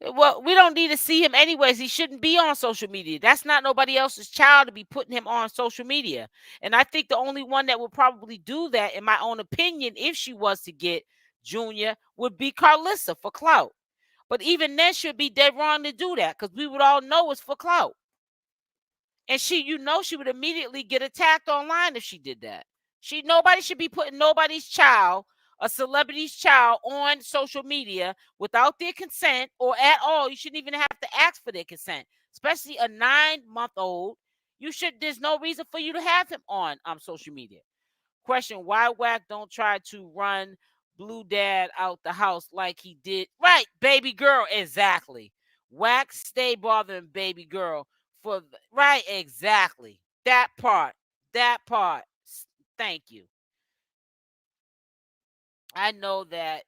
Well, we don't need to see him anyways. He shouldn't be on social media. That's not nobody else's child to be putting him on social media. And I think the only one that would probably do that, in my own opinion, if she was to get Junior, would be Carlissa for clout. But even then, she'd be dead wrong to do that, because we would all know it's for clout. And she would immediately get attacked online if she did that. Nobody should be putting nobody's child, a celebrity's child, on social media without their consent, or at all. You shouldn't even have to ask for their consent, especially a 9-month-old. There's no reason for you to have him on social media. Question: why Wack don't try to run Blue Dad out the house like he did? Right, baby girl, exactly. Wack stay bothering baby girl right, exactly. That part. Thank you. I know that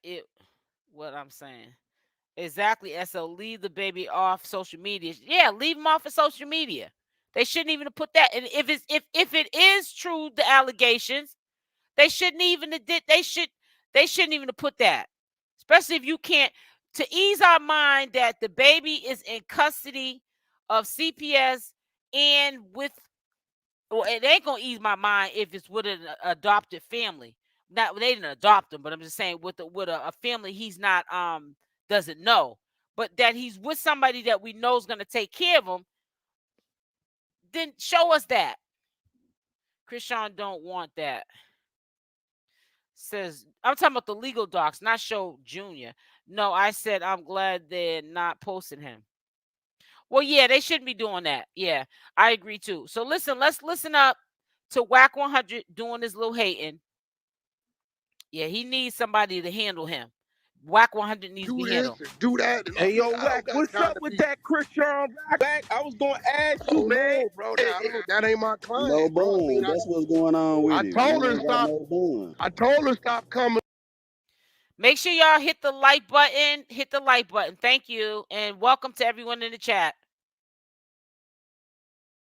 what I'm saying. Exactly, SO. Leave the baby off social media. Yeah, leave him off of social media. They shouldn't even put that. And if it is true, the allegations, they shouldn't even have put that. Especially if you can't, to ease our mind that the baby is in custody of CPS and with Well, it ain't gonna ease my mind if it's with an adopted family. Not they didn't adopt him, but I'm just saying with a family he's not doesn't know, but that he's with somebody that we know is gonna take care of him. Then show us that. Chrisean don't want that. Says I'm talking about the legal docs, not show Junior. No, I said I'm glad they're not posting him. Well, yeah, they shouldn't be doing that. Yeah, I agree too. So listen, let's listen up to Wack 100 doing his little hating. Yeah, he needs somebody to handle him. Wack 100 needs to be handled. Do that. And Hey, yo, Wack, what's up with that Chrisean Rock? I was going to ask you, man. No, bro, that ain't my client. No bun. That's what's going on with it. I told her stop. No I told her stop coming. Make sure y'all hit the like button. Hit the like button. Thank you. And welcome to everyone in the chat.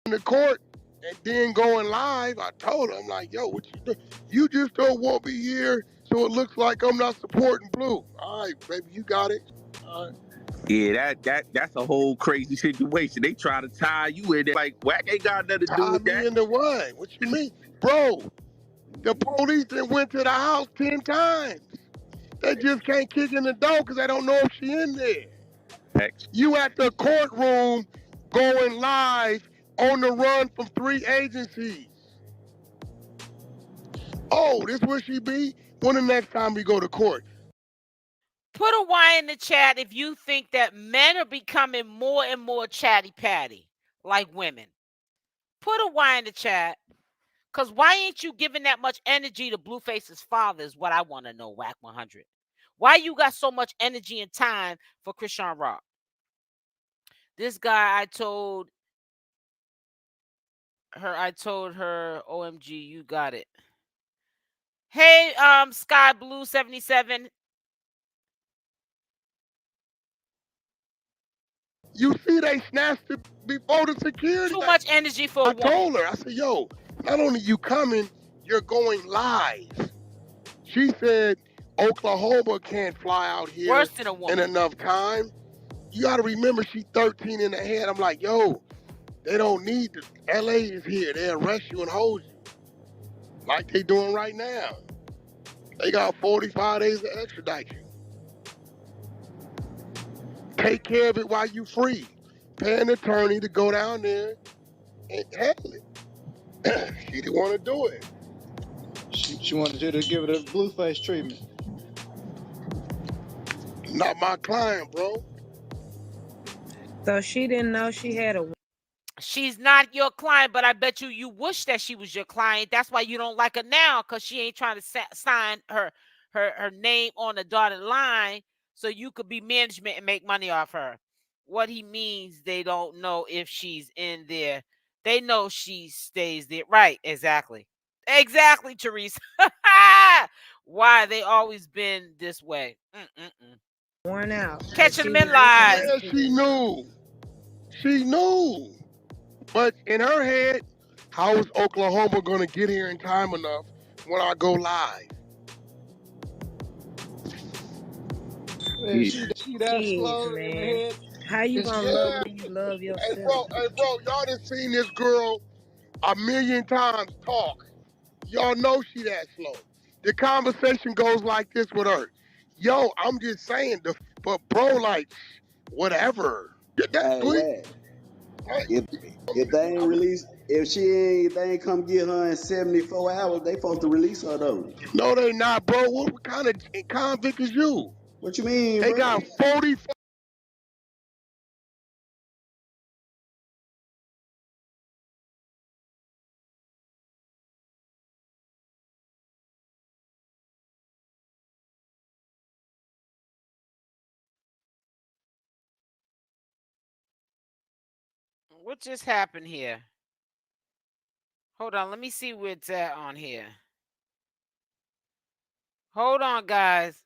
In the court and then going live, I told her, I'm like, yo, what you do? You just don't want me here so it looks like I'm not supporting Blue. All right, baby, you got it. All right. Yeah, that's a whole crazy situation. They try to tie you in there. Like, Wack ain't got nothing to do with that. Tie me in the what? What you mean? Bro, the police that went to the house 10 times. They just can't kick in the door because they don't know if she in there. Heck. You at the courtroom going live on the run from 3 agencies. Oh, this where she be? When the next time we go to court? Put a Y in the chat if you think that men are becoming more and more chatty patty like women. Put a Y in the chat. Because why ain't you giving that much energy to Blueface's father is what I want to know, Wack 100. Why you got so much energy and time for Chrisean Rock? This guy, I told her, OMG, you got it. Hey, Sky Blue 77. You see they snatched it before the security. Too much energy for a woman. I told her, I said, yo, not only you coming, you're going live. She said, Oklahoma can't fly out here Worse than a woman. in enough time. You got to remember she's 13 in the head. I'm like, yo, they don't need to. LA is here. They arrest you and hold you. Like they doing right now. They got 45 days to extradite you. Take care of it while you free. Pay an attorney to go down there and handle it. She didn't want to do it. She wanted you to give it a Blueface treatment. Not my client, bro. So she didn't know she had a. She's not your client, but I bet you wish that she was your client. That's why you don't like her now, because she ain't trying to sign her name on the dotted line so you could be management and make money off her. What he means, they don't know if she's in there. They know she stays there. Right, exactly. Exactly, Teresa. Why? They always been this way. Worn out. Catching them in lies. Yeah, she knew. She knew. But in her head, how is Oklahoma going to get here in time enough when I go live? Man, she that slow in the head. How you gonna love when you love yourself? Hey, bro, y'all done seen this girl a million times talk. Y'all know she that slow. The conversation goes like this with her. Yo, I'm just saying, but bro, like, whatever. That's sweet. If they ain't released, if they ain't come get her in 74 hours, they supposed to release her though. No, they not, bro. What kind of convict is you? What you mean, They bro? got 40. What just happened here? Hold on, let me see where it's at on here. Hold on, guys.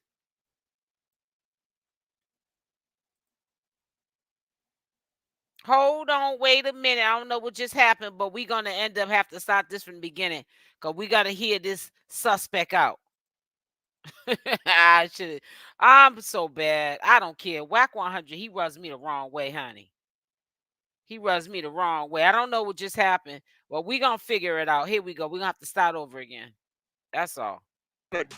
Hold on, wait a minute. I don't know what just happened, but we're gonna end up have to start this from the beginning because we gotta hear this suspect out. I should. I'm so bad. I don't care. Wack 100. He rubs me the wrong way, honey. He rubs me the wrong way. I don't know what just happened. Well, we're going to figure it out. Here we go. We're going to have to start over again. That's all.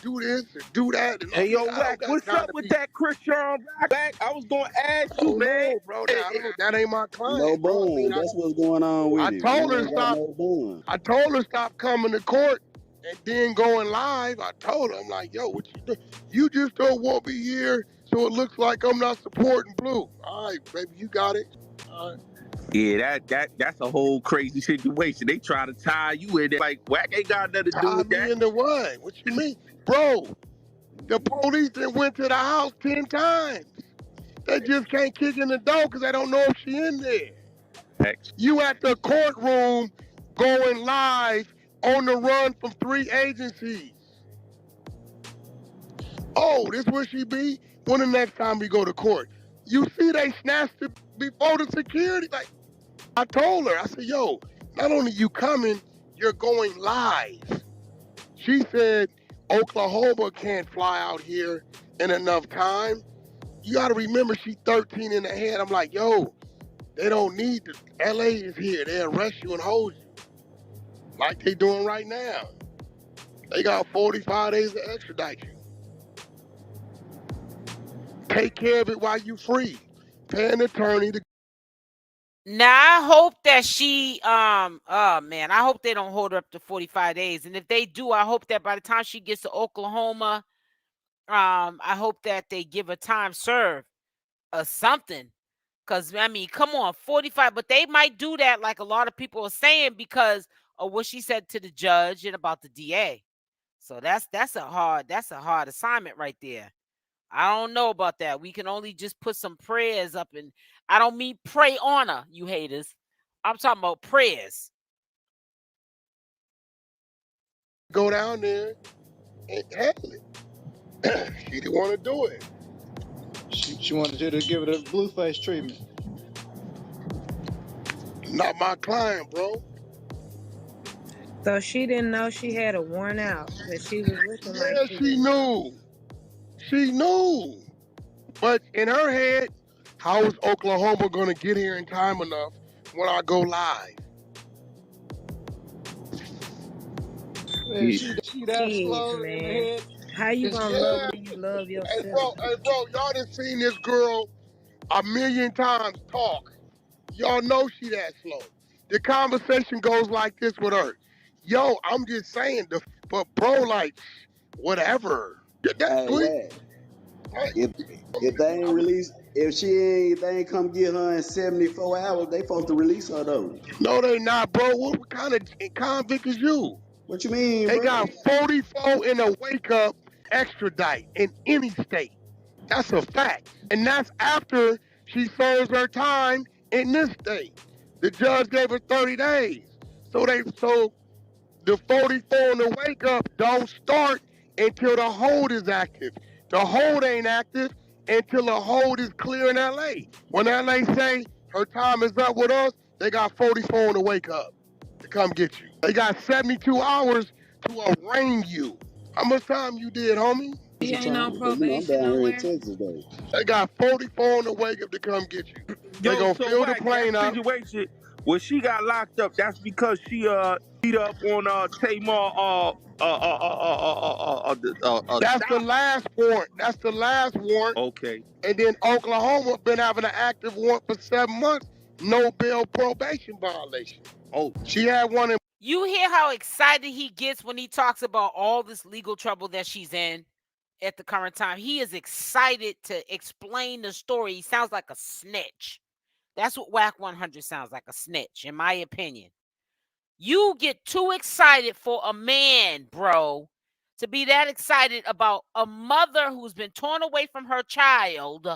Do this and do that. And Hey, yo, I don't Wack, got what's time up to with be. that Chrisean Wack? I was going to ask you, Oh man. no, bro. That ain't my client, No bro. I mean, bond. That's what's going on with I it. told Man her ain't got stop. no bond. I told her stop coming to court and then going live. I told her, I'm like, yo, what you do? You just don't want me here, so it looks like I'm not supporting Blue. All right, baby, you got it. All right. Yeah, that's a whole crazy situation. They try to tie you in there. Like, Wack ain't got nothing to do Tie with me that. into what? What you mean? Bro, the police that went to the house 10 times. They just can't kick in the door because they don't know if she in there. Heck. You at the courtroom going live on the run from 3 agencies. Oh, this where she be? When the next time we go to court? You see they snatched it before the security. Like, I told her, I said, yo, not only you coming, you're going live. She said, Oklahoma can't fly out here in enough time. You got to remember she's 13 in the head. I'm like, yo, they don't need to. LA is here. They'll arrest you and hold you. Like they doing right now. They got 45 days to extradite you. Take care of it while you free. Pay an attorney to. Now I hope that she oh man, I hope they don't hold her up to 45 days. And if they do, I hope that by the time she gets to Oklahoma, I hope that they give her time served or something. Cause I mean, come on, 45, but they might do that like a lot of people are saying because of what she said to the judge and about the DA. So that's a hard assignment right there. I don't know about that. We can only just put some prayers up, and I don't mean pray on her, you haters. I'm talking about prayers. Go down there and handle it. She didn't want to do it. She wanted you to give it a blueface treatment. Not my client, bro. So she didn't know she had a warrant out, but she was looking like Yeah, she knew. She knew. But in her head, how is Oklahoma going to get here in time enough when I go live? Man, she that slow in the man. head. How you gonna Yeah. love when you love yourself? Hey, bro, y'all done seen this girl a million times talk. Y'all know she that slow. The conversation goes like this with her. Yo, I'm just saying, but bro, like, whatever. Hey, Wack. If they ain't released, if they ain't come get her in 74 hours, they supposed to release her though. No, they not, bro. What kind of convict is you? What you mean, They bro? got 44 in a wake up extradite in any state. That's a fact. And that's after she serves her time in this state. The judge gave her 30 days. So the 44 in the wake up don't start until the hold is active. The hold ain't active until the hold is clear in LA. When LA say her time is up with us, they got 44 in the wake up to come get you. They got 72 hours to arraign you. How much time you did, homie? She ain't on I'm probation down here nowhere. in Texas though. They got 44 in the wake up to come get you. They gonna fill the plane that up. situation where she got locked up, that's because she beat up on Tamar That's the last warrant. That's the last warrant. Okay. And then Oklahoma been having an active warrant for 7 months. No bail probation violation. Oh, she had one in. You hear how excited he gets when he talks about all this legal trouble that she's in at the current time. He is excited to explain the story. He sounds like a snitch. That's what Wack 100 sounds like, a snitch, in my opinion. You get too excited for a man, bro, to be that excited about a mother who's been torn away from her child.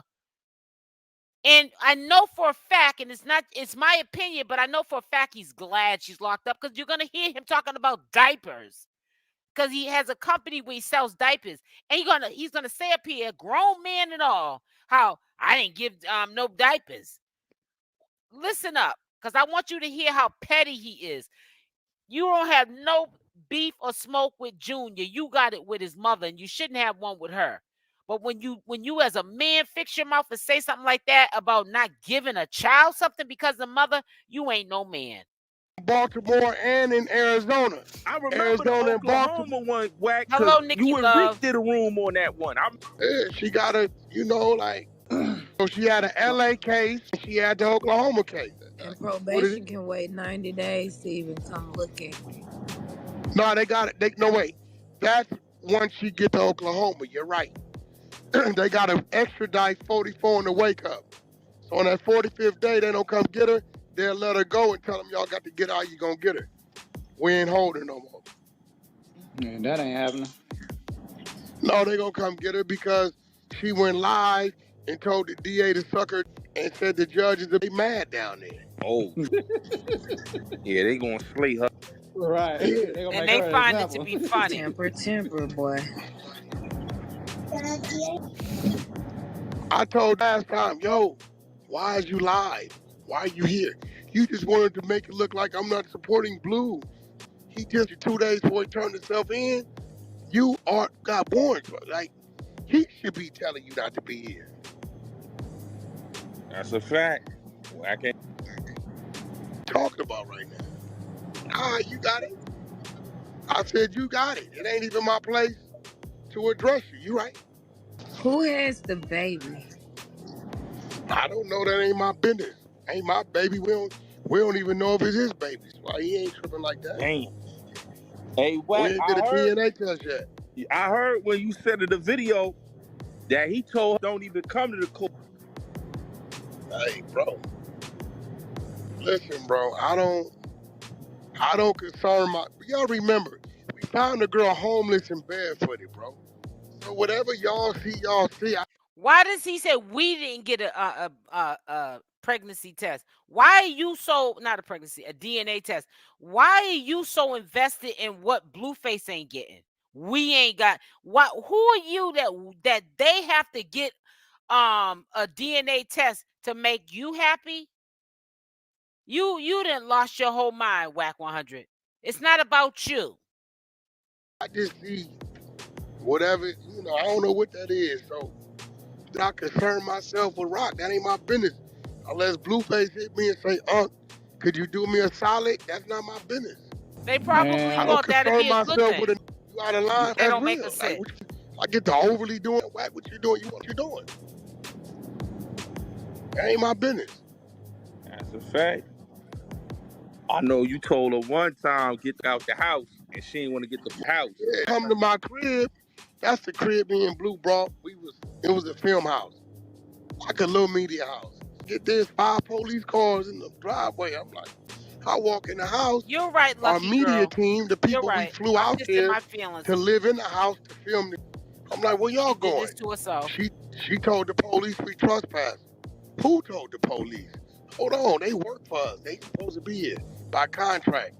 And I know for a fact, and it's my opinion, but I know for a fact he's glad she's locked up because you're going to hear him talking about diapers because he has a company where he sells diapers. And he's gonna say up here, grown man and all, how I didn't give no diapers. Listen up, because I want you to hear how petty he is. You don't have no beef or smoke with Junior. You got it with his mother, and you shouldn't have one with her. But when you as a man fix your mouth and say something like that about not giving a child something because the mother, you ain't no man. Baltimore and in Arizona. I remember Arizona the and Baltimore. Oklahoma one, Wack, Hello, because Nikki you and Love. Rick did a room on that one. Yeah, she got a, like, so she had an LA case and she had the Oklahoma case. And probation can wait 90 days to even come look at you. No, they got it. No, wait. That's once she get to Oklahoma. You're right. They got to extradite 44 in the wake up. So on that 45th day, they don't come get her. They'll let her go and tell them y'all got to get out. You gonna get her. We ain't holding her no more. Yeah, that ain't happening. No, they gonna come get her because she went live and told the DA to suck her and said the judges are mad down there. Oh. Yeah, they gonna slay her. Right. Yeah. And they find it to be funny. Temper, boy. I told last time, yo, why is you live? Why are you here? You just wanted to make it look like I'm not supporting Blue. He just 2 days before he turned himself in. You got warrants. Like, he should be telling you not to be here. That's a fact. I can't Talking about right now. You got it. I said you got it. It ain't even my place to address you. You right. Who has the baby? I don't know. That ain't my business. Ain't my baby. We don't even know if it's his baby. Why he ain't tripping like that? Damn. Hey, We Wack, ain't get a DNA test yet. I heard when you said in the video that he told her don't even come to the court. Hey, bro. Listen, bro. I don't concern y'all remember, we found the girl homeless and barefooted, bro. So whatever y'all see. Why does he say we didn't get a pregnancy test? Why are you so, not a pregnancy, a DNA test? Why are you so invested in what Blueface ain't getting? We ain't got what? Who are you that they have to get a DNA test to make you happy? You didn't lost your whole mind, Wack 100. It's not about you. I just see whatever, I don't know what that is. So I concern myself with Rock. That ain't my business. Unless Blueface hit me and say, could you do me a solid? That's not my business. They probably thought that'd be a good thing. You out of line. They don't make a sense. I get to overly doing Wack. What you doing? What you doing? That ain't my business. That's a fact. I know you told her one time get out the house, and she didn't want to get the house. Yeah, come to my crib. That's the crib me and Blue brought. It was a film house, like a little media house. Get this, 5 police cars in the driveway. I'm like, I walk in the house. You're right, Lucky Our media girl. team, the people we flew out there to live in the house to film. I'm like, where y'all going? Did this to herself. She told the police we trespassed. Who told the police? Hold on, they work for us. They supposed to be here by contract.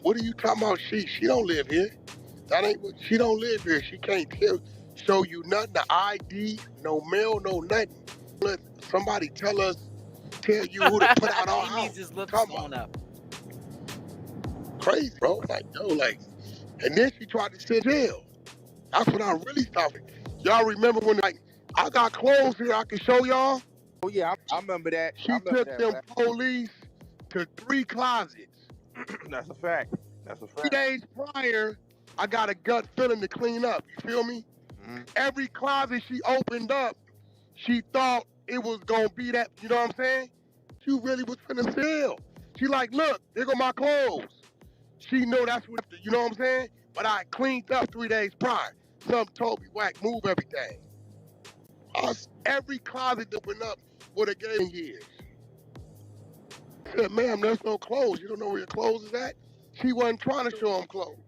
What are you talking about? She don't live here. That ain't what. She don't live here. She can't show you nothing. The ID, no mail, no nothing. Let somebody tell you who to put out our house. He needs his lips on up. Crazy, bro. And then she tried to sit in jail. That's when I really stopped it. Y'all remember when I got clothes here I can show y'all? Oh yeah, I remember that. She took them police to 3 closets. That's a fact. 3 days prior, I got a gut feeling to clean up. You feel me? Mm-hmm. Every closet she opened up, she thought it was gonna be that. You know what I'm saying? She really was finna sell. She like, look, there go my clothes. She know that's what. You know what I'm saying? But I cleaned up 3 days prior. Some told me, Wack, move everything. Every closet opened up would have gave years. I said, ma'am, there's no clothes. You don't know where your clothes is at? She wasn't trying to show him clothes.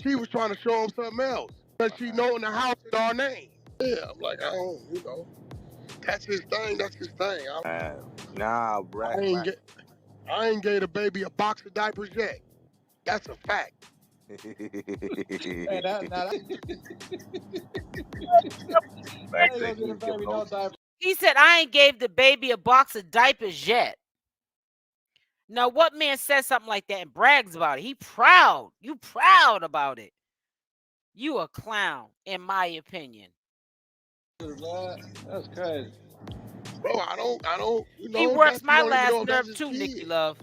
She was trying to show him something else. Because she know in the house is our name. Yeah, I'm like, I don't, that's his thing. That's his thing. Nah, bro. I ain't gave the baby a box of diapers yet. That's a fact. He said, I ain't gave the baby a box of diapers yet. Now, what man says something like that and brags about it? He proud. You proud about it. You a clown, in my opinion. That's crazy. Bro, I don't, He that's, works you my don't even last know if that's nerve his too, Nikki kid. Love.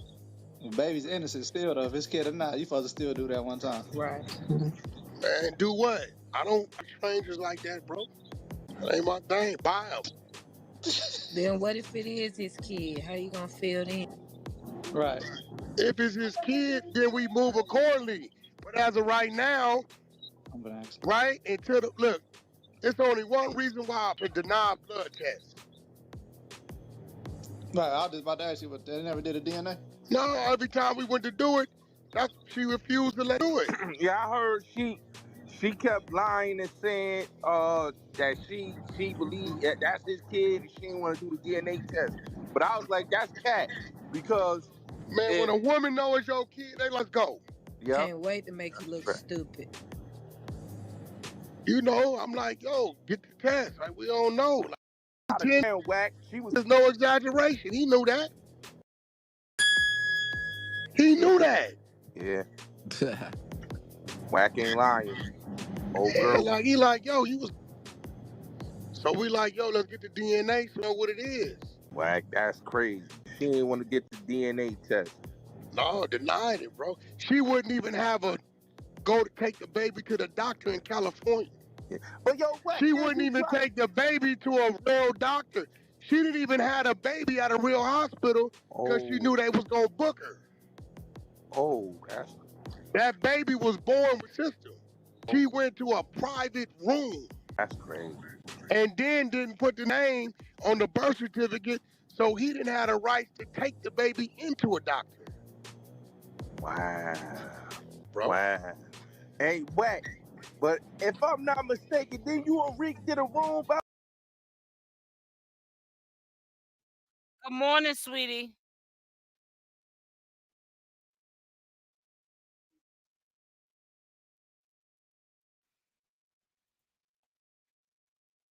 The baby's innocent still, though. If it's kid or not, you supposed to still do that one time. Right. Man, do what? I don't like strangers like that, bro. That ain't my thing. Buy them. Then what if it is his kid? How you gonna feel then? Right. If it's his kid, then we move accordingly. But as of right now, I'm gonna ask. right, until the, look, it's only one reason why I've been denied blood tests. Right. I was just about to ask you, but they never did a DNA. No, every time we went to do it, she refused to let do it. Yeah, I heard she kept lying and saying that she believed that that's his kid and she didn't want to do the DNA test. But I was like, that's cat because Man, when a woman knows it's your kid, they let's go. Yeah. Can't wait to make you look stupid. You know, I'm like, yo, get the test. Like, we don't know. Like, Wack, she was. There's no exaggeration. He knew that. He knew that. Yeah. Wack ain't lying. Old Yeah, girl. like, he like, yo, you was. So we like, yo, let's get the DNA so know what it is. Wack, that's crazy. She didn't want to get the DNA test. No, denied it, bro. She wouldn't even have go to take the baby to the doctor in California. Yeah. But yo, Wack, she wouldn't even take the baby to a real doctor. She didn't even have a baby at a real hospital because she knew they was gonna book her. Oh, that baby was born with symptoms. She went to a private room. That's crazy. And then didn't put the name on the birth certificate, so he didn't have the right to take the baby into a doctor. Wow. Bro. Wow. Hey, Wack, but if I'm not mistaken, then you and Rick did a room about. Good morning, sweetie.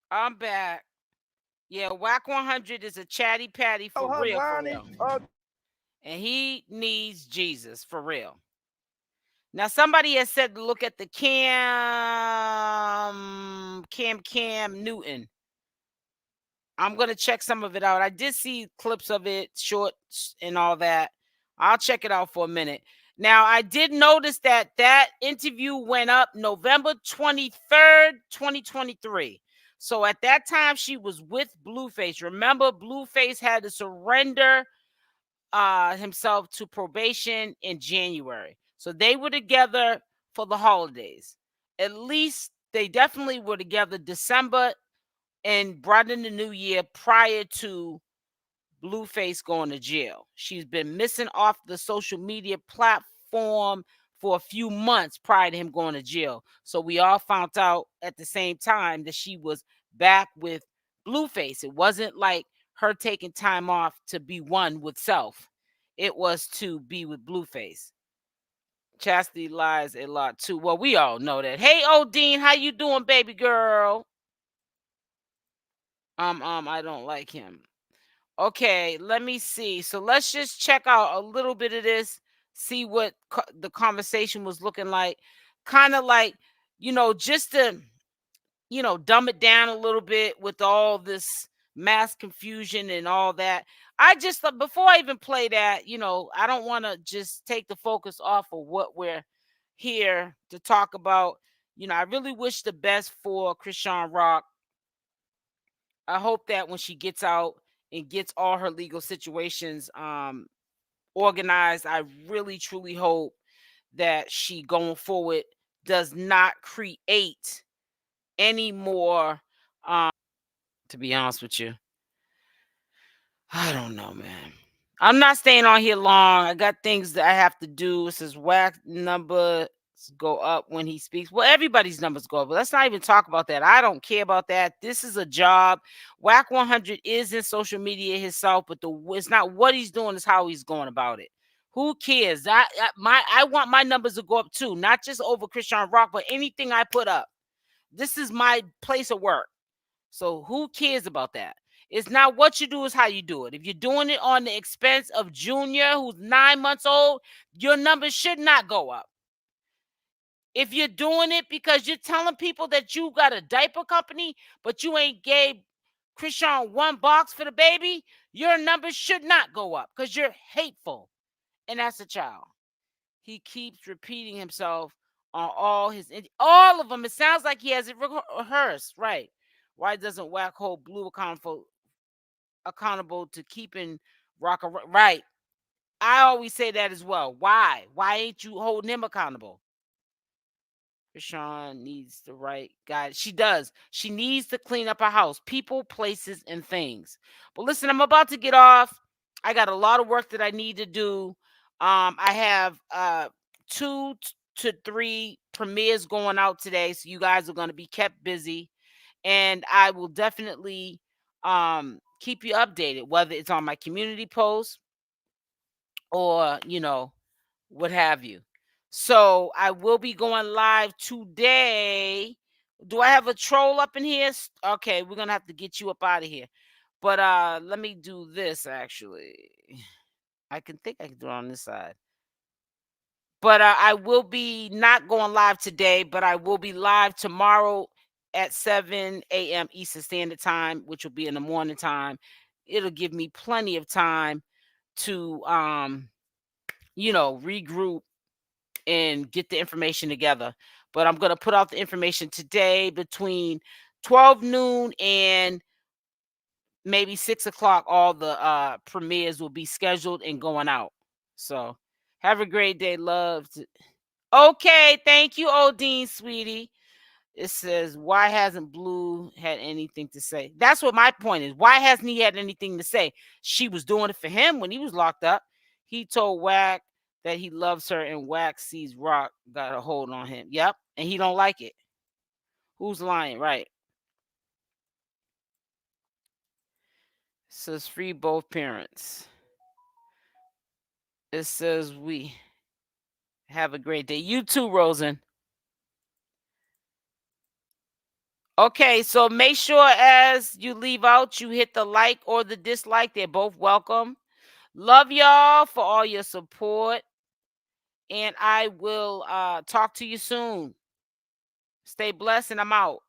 I'm back. Yeah, Wack 100 is a chatty patty for real, for real. And he needs Jesus for real. Now, somebody has said to look at the Cam Newton. I'm going to check some of it out. I did see clips of it, shorts and all that. I'll check it out for a minute. Now, I did notice that interview went up November 23rd, 2023. So at that time, she was with Blueface. Remember, Blueface had to surrender himself to probation in January. So they were together for the holidays. At least they definitely were together December and brought in the new year prior to Blueface going to jail. She's been missing off the social media platform for a few months prior to him going to jail. So we all found out at the same time that she was back with Blueface. It wasn't like her taking time off to be one with self. It was to be with Blueface. Chastity lies a lot too. Well, we all know that. Hey, Odine, how you doing, baby girl? I don't like him. Okay, let me see. So let's just check out a little bit of this, see what the conversation was looking like. Kind of like, just to, dumb it down a little bit with all this mass confusion and all that. I just, before I even play that, I don't want to just take the focus off of what we're here to talk about. I really wish the best for Chrisean Rock. I hope that when she gets out and gets all her legal situations organized, I really truly hope that she going forward does not create any more to be honest with you. I don't know, man. I'm not staying on here long. I got things that I have to do. It says Wack number go up when he speaks. Well, everybody's numbers go up, but let's not even talk about that. I don't care about that. This is a job. Wack 100 is in social media himself, but it's not what he's doing, it's how he's going about it. Who cares? I want my numbers to go up too, not just over Chrisean Rock, but anything I put up. This is my place of work. So who cares about that? It's not what you do, is how you do it. If you're doing it on the expense of Junior, who's 9 months old, your numbers should not go up. If you're doing it because you're telling people that you got a diaper company, but you ain't gave Chrisean one box for the baby, your numbers should not go up because you're hateful. And that's a child. He keeps repeating himself on all of them. It sounds like he has it rehearsed, right? Why doesn't Wack hold Blue accountable to keeping Rock right? I always say that as well. Why? Why ain't you holding him accountable? Chrisean needs the right guy. She does. She needs to clean up her house, people, places, and things. But listen, I'm about to get off. I got a lot of work that I need to do. I have 2 to 3 premieres going out today, so you guys are going to be kept busy, and I will definitely keep you updated, whether it's on my community post or what have you. So I will be going live today. Do I have a troll up in here? Okay, we're gonna have to get you up out of here. But let me do this actually. I can do it on this side. But I will be not going live today, but I will be live tomorrow at 7 a.m. Eastern Standard Time, which will be in the morning time. It'll give me plenty of time to regroup and get the information together. But I'm going to put out the information today between 12 noon and maybe 6 o'clock. All the premieres will be scheduled and going out. So have a great day. Love. Okay. Thank you, Odine, sweetie. It says, why hasn't Blue had anything to say? That's what my point is. Why hasn't he had anything to say? She was doing it for him when he was locked up. He told Wack that he loves her, and Wack sees Rock got a hold on him. Yep. And he don't like it. Who's lying? Right. It says free both parents. It says we have a great day. You too, Rosen. Okay, so make sure as you leave out, you hit the like or the dislike. They're both welcome. Love y'all for all your support. And I will talk to you soon. Stay blessed, and I'm out.